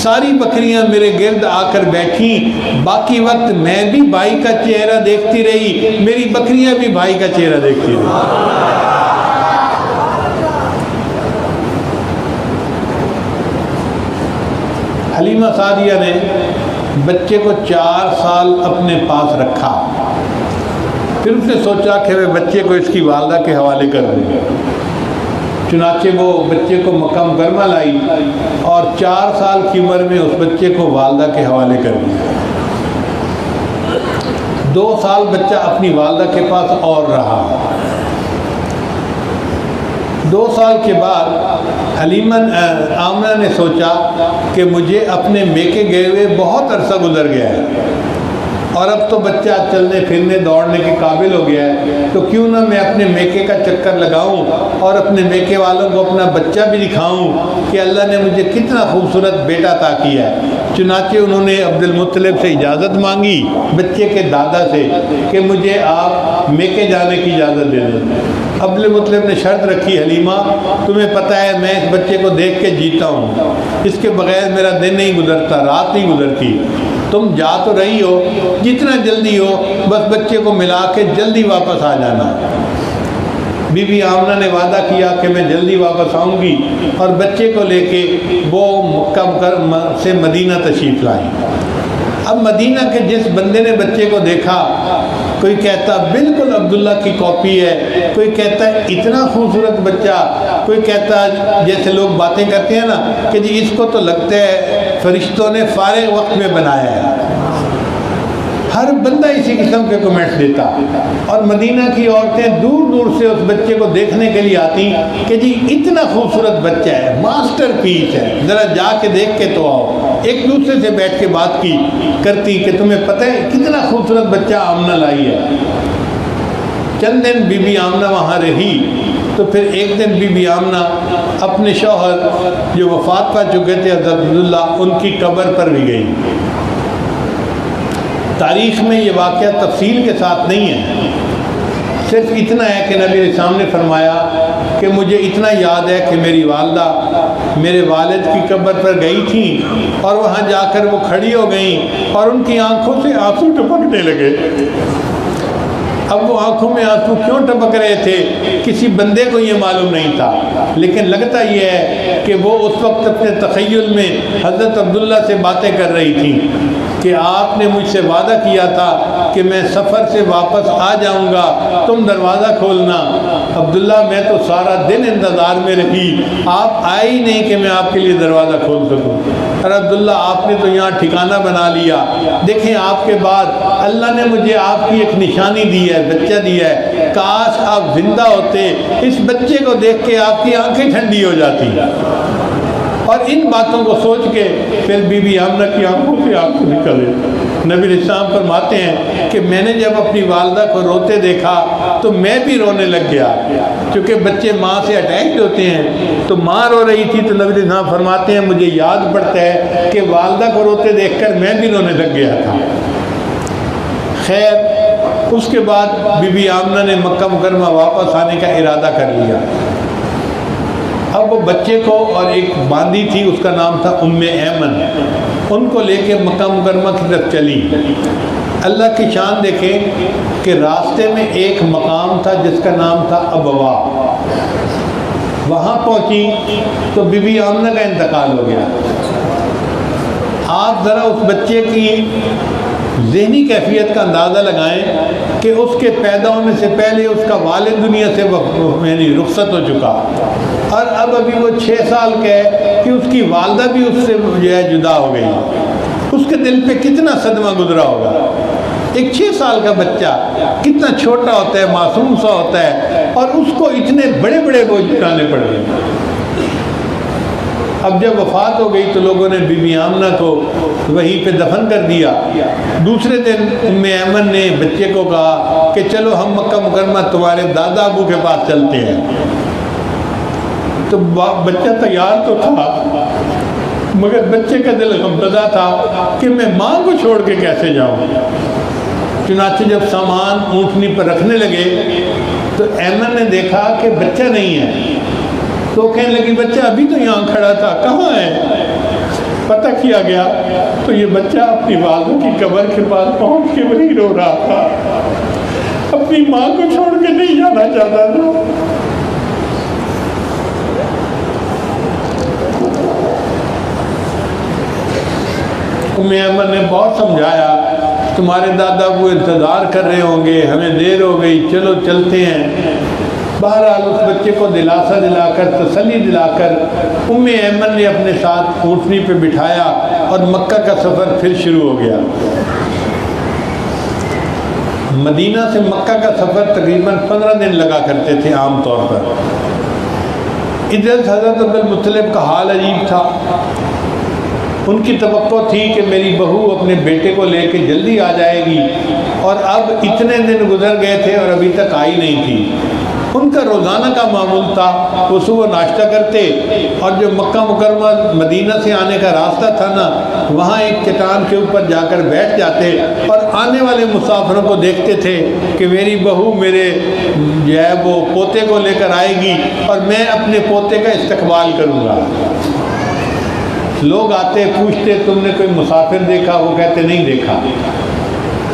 ساری بکریاں میرے گرد آ کر بیٹھیں، باقی وقت میں بھی بھائی کا چہرہ دیکھتی رہی، میری بکریاں بھی بھائی کا چہرہ دیکھتی رہی۔ حلیمہ سعدیہ نے بچے کو 4 سال اپنے پاس رکھا، پھر اس نے سوچا کہ میں بچے کو اس کی والدہ کے حوالے کر دوں، چنانچہ وہ بچے کو مکہ مکرمہ لائی اور 4 سال کی عمر میں اس بچے کو والدہ کے حوالے کر دیا۔ 2 سال بچہ اپنی والدہ کے پاس اور رہا۔ 2 سال کے بعد حلیمہ آمنہ نے سوچا کہ مجھے اپنے میکے گئے ہوئے بہت عرصہ گزر گیا ہے اور اب تو بچہ چلنے پھرنے دوڑنے کے قابل ہو گیا ہے، تو کیوں نہ میں اپنے میکے کا چکر لگاؤں اور اپنے میکے والوں کو اپنا بچہ بھی دکھاؤں کہ اللہ نے مجھے کتنا خوبصورت بیٹا عطا کیا ہے۔ چنانچہ انہوں نے عبد المطلب سے اجازت مانگی، بچے کے دادا سے، کہ مجھے آپ میکے جانے کی اجازت دے دیں۔ عبد المطلب نے شرط رکھی، حلیمہ تمہیں پتہ ہے میں اس بچے کو دیکھ کے جیتا ہوں، اس کے بغیر میرا دن نہیں گزرتا، رات نہیں گزرتی، تم جا تو رہی ہو، جتنا جلدی ہو بس بچے کو ملا کے جلدی واپس آ جانا۔ بی بی آمنہ نے وعدہ کیا کہ میں جلدی واپس آؤں گی، اور بچے کو لے کے وہ مکہ مکرمہ سے مدینہ تشریف لائی۔ اب مدینہ کے جس بندے نے بچے کو دیکھا، کوئی کہتا بالکل عبداللہ کی کاپی ہے، کوئی کہتا ہے اتنا خوبصورت بچہ، کوئی کہتا جیسے لوگ باتیں کرتے ہیں نا کہ جی اس کو تو لگتا ہے فرشتوں نے فارغ وقت میں بنایا ہے۔ ہر بندہ اسی قسم کے کمنٹس دیتا، اور مدینہ کی عورتیں دور دور سے اس بچے کو دیکھنے کے لیے آتی کہ جی اتنا خوبصورت بچہ ہے، ماسٹر پیس ہے، ذرا جا کے دیکھ کے تو آؤ۔ ایک دوسرے سے بیٹھ کے بات کی کرتی کہ تمہیں پتہ ہے کتنا خوبصورت بچہ آمنہ لائی ہے۔ چند دن بی بی آمنہ وہاں رہی، تو پھر ایک دن بی بی آمنہ اپنے شوہر جو وفات پا چکے تھے حضرت عبداللہ، ان کی قبر پر بھی گئی۔ تاریخ میں یہ واقعہ تفصیل کے ساتھ نہیں ہے، صرف اتنا ہے کہ نبی علیہ السلام نے فرمایا کہ مجھے اتنا یاد ہے کہ میری والدہ میرے والد کی قبر پر گئی تھیں اور وہاں جا کر وہ کھڑی ہو گئیں اور ان کی آنکھوں سے آنسو ٹپکنے لگے۔ اب وہ آنکھوں میں آنسو کیوں ٹپک رہے تھے کسی بندے کو یہ معلوم نہیں تھا، لیکن لگتا یہ ہے کہ وہ اس وقت اپنے تخیل میں حضرت عبداللہ سے باتیں کر رہی تھیں کہ آپ نے مجھ سے وعدہ کیا تھا کہ میں سفر سے واپس آ جاؤں گا، تم دروازہ کھولنا۔ عبداللہ میں تو سارا دن انتظار میں رہی، آپ آئے ہی نہیں کہ میں آپ کے لیے دروازہ کھول سکوں، اور عبداللہ آپ نے تو یہاں ٹھکانہ بنا لیا۔ دیکھیں آپ کے بعد اللہ نے مجھے آپ کی ایک نشانی دی ہے، بچہ دیا ہے، کاش آپ زندہ ہوتے، اس بچے کو دیکھ کے آپ کی آنکھیں ٹھنڈی ہو جاتی۔ اور ان باتوں کو سوچ کے پھر بی بی آمنہ کی آنکھوں سے آنسو نکلے۔ نبی علیہ السلام فرماتے ہیں کہ میں نے جب اپنی والدہ کو روتے دیکھا تو میں بھی رونے لگ گیا، کیونکہ بچے ماں سے اٹیچڈ ہوتے ہیں، تو ماں رو رہی تھی تو نبی علیہ السلام فرماتے ہیں مجھے یاد پڑتا ہے کہ والدہ کو روتے دیکھ کر میں بھی رونے لگ گیا تھا۔ خیر اس کے بعد بی بی آمنہ نے مکہ مکرمہ واپس آنے کا ارادہ کر لیا۔ اب وہ بچے کو اور ایک باندی تھی، اس کا نام تھا ام ایمن، ان کو لے کے مکہ مکرمہ کی طرف چلی۔ اللہ کی شان دیکھیں کہ راستے میں ایک مقام تھا جس کا نام تھا ابوا، وہاں پہنچی تو بی بی آمنہ کا انتقال ہو گیا۔ آپ ذرا اس بچے کی ذہنی کیفیت کا اندازہ لگائیں کہ اس کے پیدا ہونے سے پہلے اس کا والد دنیا سے یعنی رخصت ہو چکا، اور اب ابھی وہ 6 سال کا ہے کہ اس کی والدہ بھی اس سے جو ہے جدا ہو گئی، اس کے دل پہ کتنا صدمہ گزرا ہوگا۔ ایک 6 سال کا بچہ کتنا چھوٹا ہوتا ہے، معصوم سا ہوتا ہے، اور اس کو اتنے بڑے بڑے بوجھ اٹھانے پڑ گئے۔ اب جب وفات ہو گئی تو لوگوں نے بی بی آمنہ کو وہیں پہ دفن کر دیا۔ دوسرے دن ام ایمن نے بچے کو کہا کہ چلو ہم مکہ مکرمہ تمہارے دادا ابو کے پاس چلتے ہیں۔ تو بچہ تیار تو تھا، مگر بچے کا دل غمزدہ تھا کہ میں ماں کو چھوڑ کے کیسے جاؤں۔ چنانچہ جب سامان اونٹنی پر رکھنے لگے تو ایمن نے دیکھا کہ بچہ نہیں ہے، تو کہنے لگی بچہ ابھی تو یہاں کھڑا تھا، کہاں ہے؟ پتہ کیا گیا تو یہ بچہ اپنی والدہ کی قبر کے پاس پہنچ کے وہیں رو رہا تھا، اپنی ماں کو چھوڑ کے نہیں جانا چاہتا تھا۔ ام ایمن نے بہت سمجھایا، تمہارے دادا ابو انتظار کر رہے ہوں گے، ہمیں دیر ہو گئی، چلو چلتے ہیں۔ بہرحال اس بچے کو دلاسا دلا کر، تسلی دلا کر ام ایمن نے اپنے ساتھ اونٹنی پہ بٹھایا اور مکہ کا سفر پھر شروع ہو گیا۔ مدینہ سے مکہ کا سفر تقریباً 15 دن لگا کرتے تھے عام طور پر۔ ادھر حضرت عبد المطلب کا حال عجیب تھا، ان کی توقع تھی کہ میری بہو اپنے بیٹے کو لے کے جلدی آ جائے گی، اور اب اتنے دن گزر گئے تھے اور ابھی تک آئی نہیں تھی۔ ان کا روزانہ کا معمول تھا، وہ صبح ناشتہ کرتے اور جو مکہ مکرمہ مدینہ سے آنے کا راستہ تھا نا، وہاں ایک چٹان کے اوپر جا کر بیٹھ جاتے اور آنے والے مسافروں کو دیکھتے تھے کہ میری بہو میرے جو ہے وہ پوتے کو لے کر آئے گی اور میں اپنے پوتے کا استقبال کروں گا۔ لوگ آتے پوچھتے تم نے کوئی مسافر دیکھا؟ وہ کہتے نہیں دیکھا۔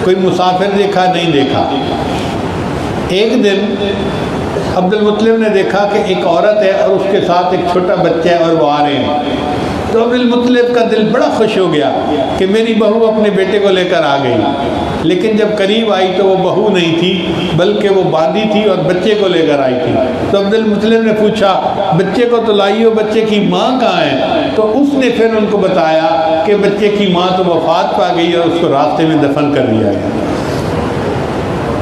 کوئی مسافر دیکھا؟ نہیں دیکھا۔ ایک دن عبد المطلب نے دیکھا کہ ایک عورت ہے اور اس کے ساتھ ایک چھوٹا بچہ ہے اور وہ آ رہے ہیں، تو عبد المطلب کا دل بڑا خوش ہو گیا کہ میری بہو اپنے بیٹے کو لے کر آ گئی۔ لیکن جب قریب آئی تو وہ بہو نہیں تھی، بلکہ وہ باندھی تھی اور بچے کو لے کر آئی تھی۔ تو عبد المطلب نے پوچھا بچے کو تو لائی ہو، بچے کی ماں کہاں ہے؟ تو اس نے پھر ان کو بتایا کہ بچے کی ماں تو وفات پا گئی اور اس کو راستے میں دفن کر دیا گیا۔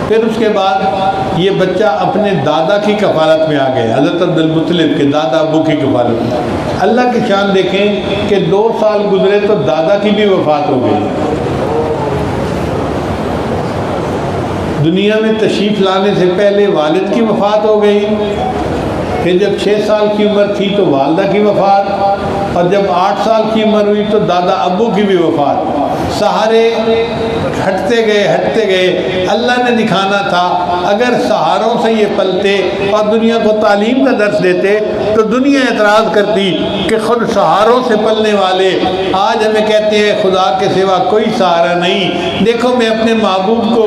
پھر اس کے بعد یہ بچہ اپنے دادا کی کفالت میں آ گئے، حضرت عبد المطلب کے دادا ابو کی کفالت میں۔ اللہ کی شان دیکھیں کہ 2 سال گزرے تو دادا کی بھی وفات ہو گئی۔ دنیا میں تشریف لانے سے پہلے والد کی وفات ہو گئی، پھر جب 6 سال کی عمر تھی تو والدہ کی وفات، اور جب 8 سال کی عمر ہوئی تو دادا ابو کی بھی وفات۔ سہارے ہٹتے گئے۔ اللہ نے دکھانا تھا اگر سہاروں سے یہ پلتے اور دنیا کو تعلیم کا درس دیتے تو دنیا اعتراض کرتی کہ خود سہاروں سے پلنے والے آج ہمیں کہتے ہیں خدا کے سوا کوئی سہارا نہیں۔ دیکھو میں اپنے محبوب کو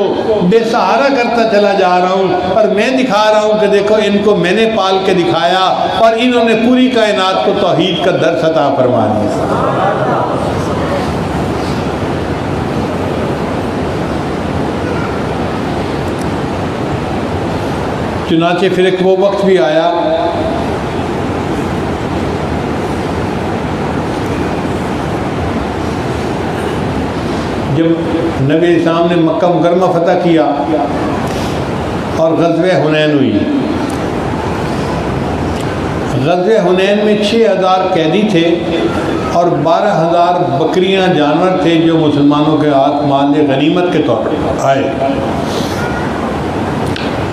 بے سہارا کرتا چلا جا رہا ہوں اور میں دکھا رہا ہوں کہ دیکھو ان کو میں نے پال کے دکھایا اور انہوں نے پوری کائنات کو توحید کا درس عطا فرما دیا۔ چنانچہ پھر ایک وہ وقت بھی آیا جب نبی اسلام نے مکہ مکرمہ فتح کیا اور غزوہ حنین ہوئی۔ غزوہ حنین میں 6000 قیدی تھے اور 12000 بکریاں جانور تھے جو مسلمانوں کے ہاتھ مال غنیمت کے طور پر آئے۔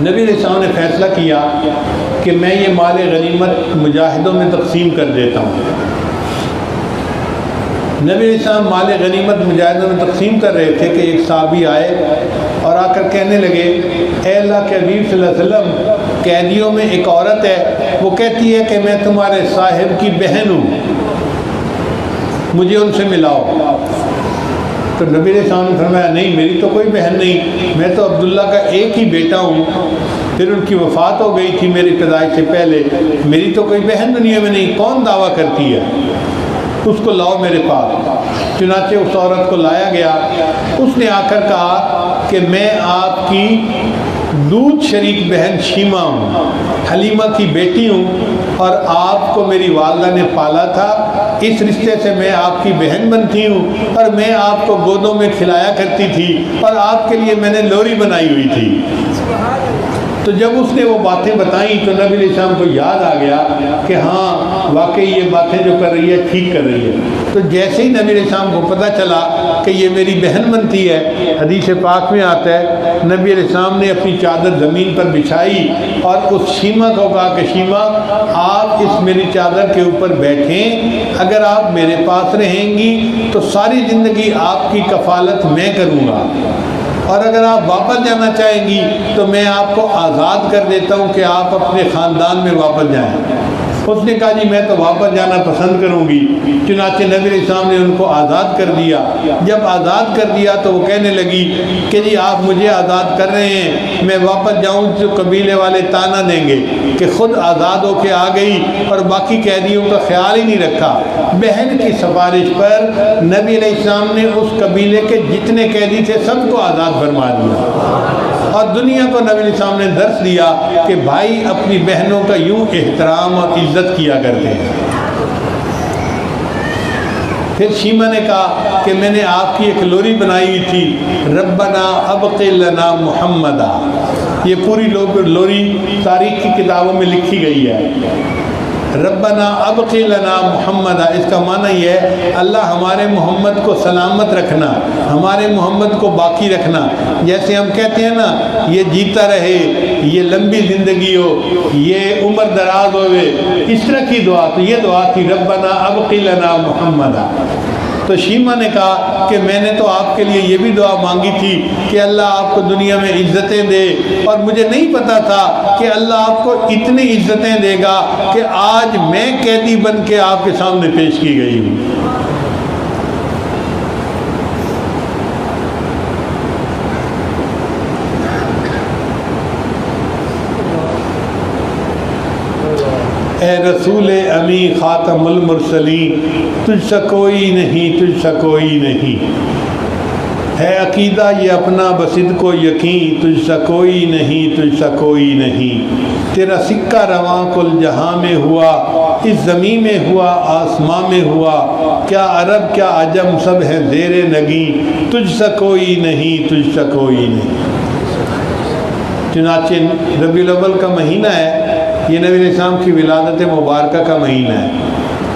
نبی علیہ السلام نے فیصلہ کیا کہ میں یہ مال غنیمت مجاہدوں میں تقسیم کر دیتا ہوں۔ نبی علیہ السلام مال غنیمت مجاہدوں میں تقسیم کر رہے تھے کہ ایک صحابی آئے اور آ کر کہنے لگے اے اللہ کے حبیب صلی اللہ علیہ وسلم، قیدیوں میں ایک عورت ہے، وہ کہتی ہے کہ میں تمہارے صاحب کی بہن ہوں، مجھے ان سے ملاؤ۔ تو نبی علیہ السلام نے فرمایا نہیں، میری تو کوئی بہن نہیں، میں تو عبداللہ کا ایک ہی بیٹا ہوں، پھر ان کی وفات ہو گئی تھی میری پیدائش سے پہلے، میری تو کوئی بہن دنیا میں نہیں، کون دعویٰ کرتی ہے؟ اس کو لاؤ میرے پاس۔ چنانچہ اس عورت کو لایا گیا۔ اس نے آ کر کہا کہ میں آپ کی دودھ شریک بہن شیمہ ہوں، حلیمہ کی بیٹی ہوں، اور آپ کو میری والدہ نے پالا تھا، اس رشتے سے میں آپ کی بہن بنتی ہوں، اور میں آپ کو گودوں میں کھلایا کرتی تھی، اور آپ کے لیے میں نے لوری بنائی ہوئی تھی۔ تو جب اس نے وہ باتیں بتائیں تو نبی علیہ السلام کو یاد آ گیا کہ ہاں واقعی یہ باتیں جو کر رہی ہے ٹھیک کر رہی ہے۔ تو جیسے ہی نبی علیہ السلام کو پتہ چلا کہ یہ میری بہن بنتی ہے، حدیث پاک میں آتا ہے نبی علیہ السلام نے اپنی چادر زمین پر بچھائی اور اس شیمہ کو کہا کہ شیمہ آپ اس میری چادر کے اوپر بیٹھیں، اگر آپ میرے پاس رہیں گی تو ساری زندگی آپ کی کفالت میں کروں گا، اور اگر آپ واپس جانا چاہیں گی تو میں آپ کو آزاد کر دیتا ہوں کہ آپ اپنے خاندان میں واپس جائیں۔ اس نے کہا جی میں تو واپس جانا پسند کروں گی۔ چنانچہ نبی علیہ السلام نے ان کو آزاد کر دیا۔ جب آزاد کر دیا تو وہ کہنے لگی کہ جی آپ مجھے آزاد کر رہے ہیں، میں واپس جاؤں تو قبیلے والے تانا دیں گے کہ خود آزاد ہو کے آ گئی اور باقی قیدیوں کا خیال ہی نہیں رکھا۔ بہن کی سفارش پر نبی علیہ السلام نے اس قبیلے کے جتنے قیدی تھے سب کو آزاد فرما دیا، اور دنیا کو نبی علیہ السلام نے درس دیا کہ بھائی اپنی بہنوں کا یوں احترام اور عزت کیا کرتے ہیں۔ پھر شیمہ نے کہا کہ میں نے آپ کی ایک لوری بنائی ہوئی تھی، ربنا ابق لنا محمدا۔ یہ پوری لوری تاریخ کی کتابوں میں لکھی گئی ہے، ربنا ابق لنا محمدا۔ اس کا معنی یہ ہے اللہ ہمارے محمد کو سلامت رکھنا، ہمارے محمد کو باقی رکھنا۔ جیسے ہم کہتے ہیں نا یہ جیتا رہے، یہ لمبی زندگی ہو، یہ عمر دراز ہوئے، اس طرح کی دعا۔ تو یہ دعا تھی ربنا ابق لنا محمدا۔ تو شیمہ نے کہا کہ میں نے تو آپ کے لیے یہ بھی دعا مانگی تھی کہ اللہ آپ کو دنیا میں عزتیں دے، اور مجھے نہیں پتا تھا کہ اللہ آپ کو اتنی عزتیں دے گا کہ آج میں قیدی بن کے آپ کے سامنے پیش کی گئی ہوں۔ اے رسول امی خاتم المرسلین، تجھ سا کوئی نہیں، تجھ سا کوئی نہیں، ہے عقیدہ یہ اپنا بصدق و یقین، تجھ سا کوئی نہیں، تجھ سا کوئی نہیں، تیرا سکہ رواں کل جہاں میں ہوا، اس زمین میں ہوا، آسماں میں ہوا، کیا عرب کیا عجم سب ہے زیر نگیں، تجھ سا کوئی نہیں، تجھ سا کوئی نہیں۔ چنانچہ ربیع الاول کا مہینہ ہے، یہ نبی علیہ السلام کی ولادت مبارکہ کا مہینہ ہے،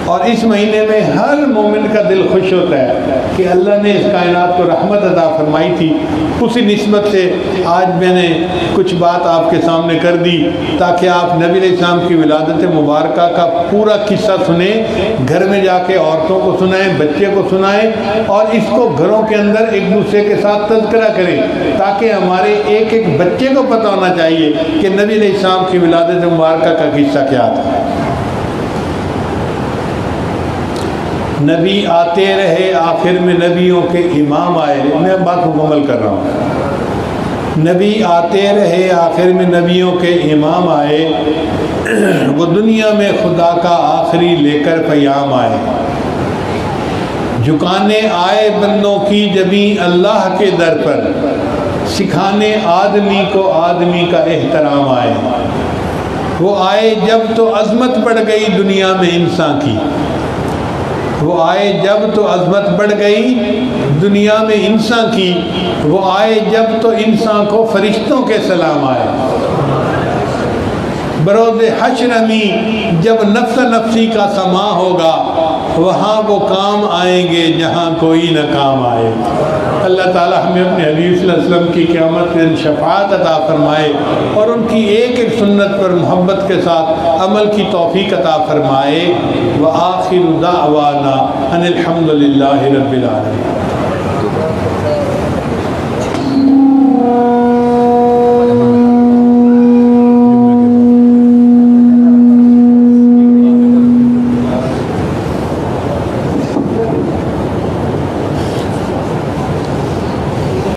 اور اس مہینے میں ہر مومن کا دل خوش ہوتا ہے کہ اللہ نے اس کائنات کو رحمت عطا فرمائی تھی۔ اسی نسبت سے آج میں نے کچھ بات آپ کے سامنے کر دی تاکہ آپ نبی علیہ السلام کی ولادت مبارکہ کا پورا قصہ سنیں، گھر میں جا کے عورتوں کو سنائیں، بچے کو سنائیں، اور اس کو گھروں کے اندر ایک دوسرے کے ساتھ تذکرہ کریں تاکہ ہمارے ایک ایک بچے کو پتہ ہونا چاہیے کہ نبی علیہ السلام کی ولادت مبارکہ کا قصہ کیا تھا۔ نبی آتے رہے، آخر میں نبیوں کے امام آئے۔ میں اب بات مکمل کر رہا ہوں۔ نبی آتے رہے، آخر میں نبیوں کے امام آئے، وہ دنیا میں خدا کا آخری لے کر پیام آئے، جھکانے آئے بندوں کی جبیں اللہ کے در پر، سکھانے آدمی کو آدمی کا احترام آئے۔ وہ آئے جب تو عظمت بڑھ گئی دنیا میں انسان کی، وہ آئے جب تو عظمت بڑھ گئی دنیا میں انسان کی، وہ آئے جب تو انسان کو فرشتوں کے سلام آئے۔ بروز حشر میں جب نفس نفسی کا سما ہوگا، وہاں وہ کام آئیں گے جہاں کوئی نہ کام آئے۔ اللہ تعالی ہمیں اپنے حبیب صلی اللہ علیہ وسلم کی قیامت میں شفاعت عطا فرمائے، اور ان کی ایک ایک سنت پر محبت کے ساتھ عمل کی توفیق عطا فرمائے۔ وآخر دعوانا ان الحمد للہ رب العالمین۔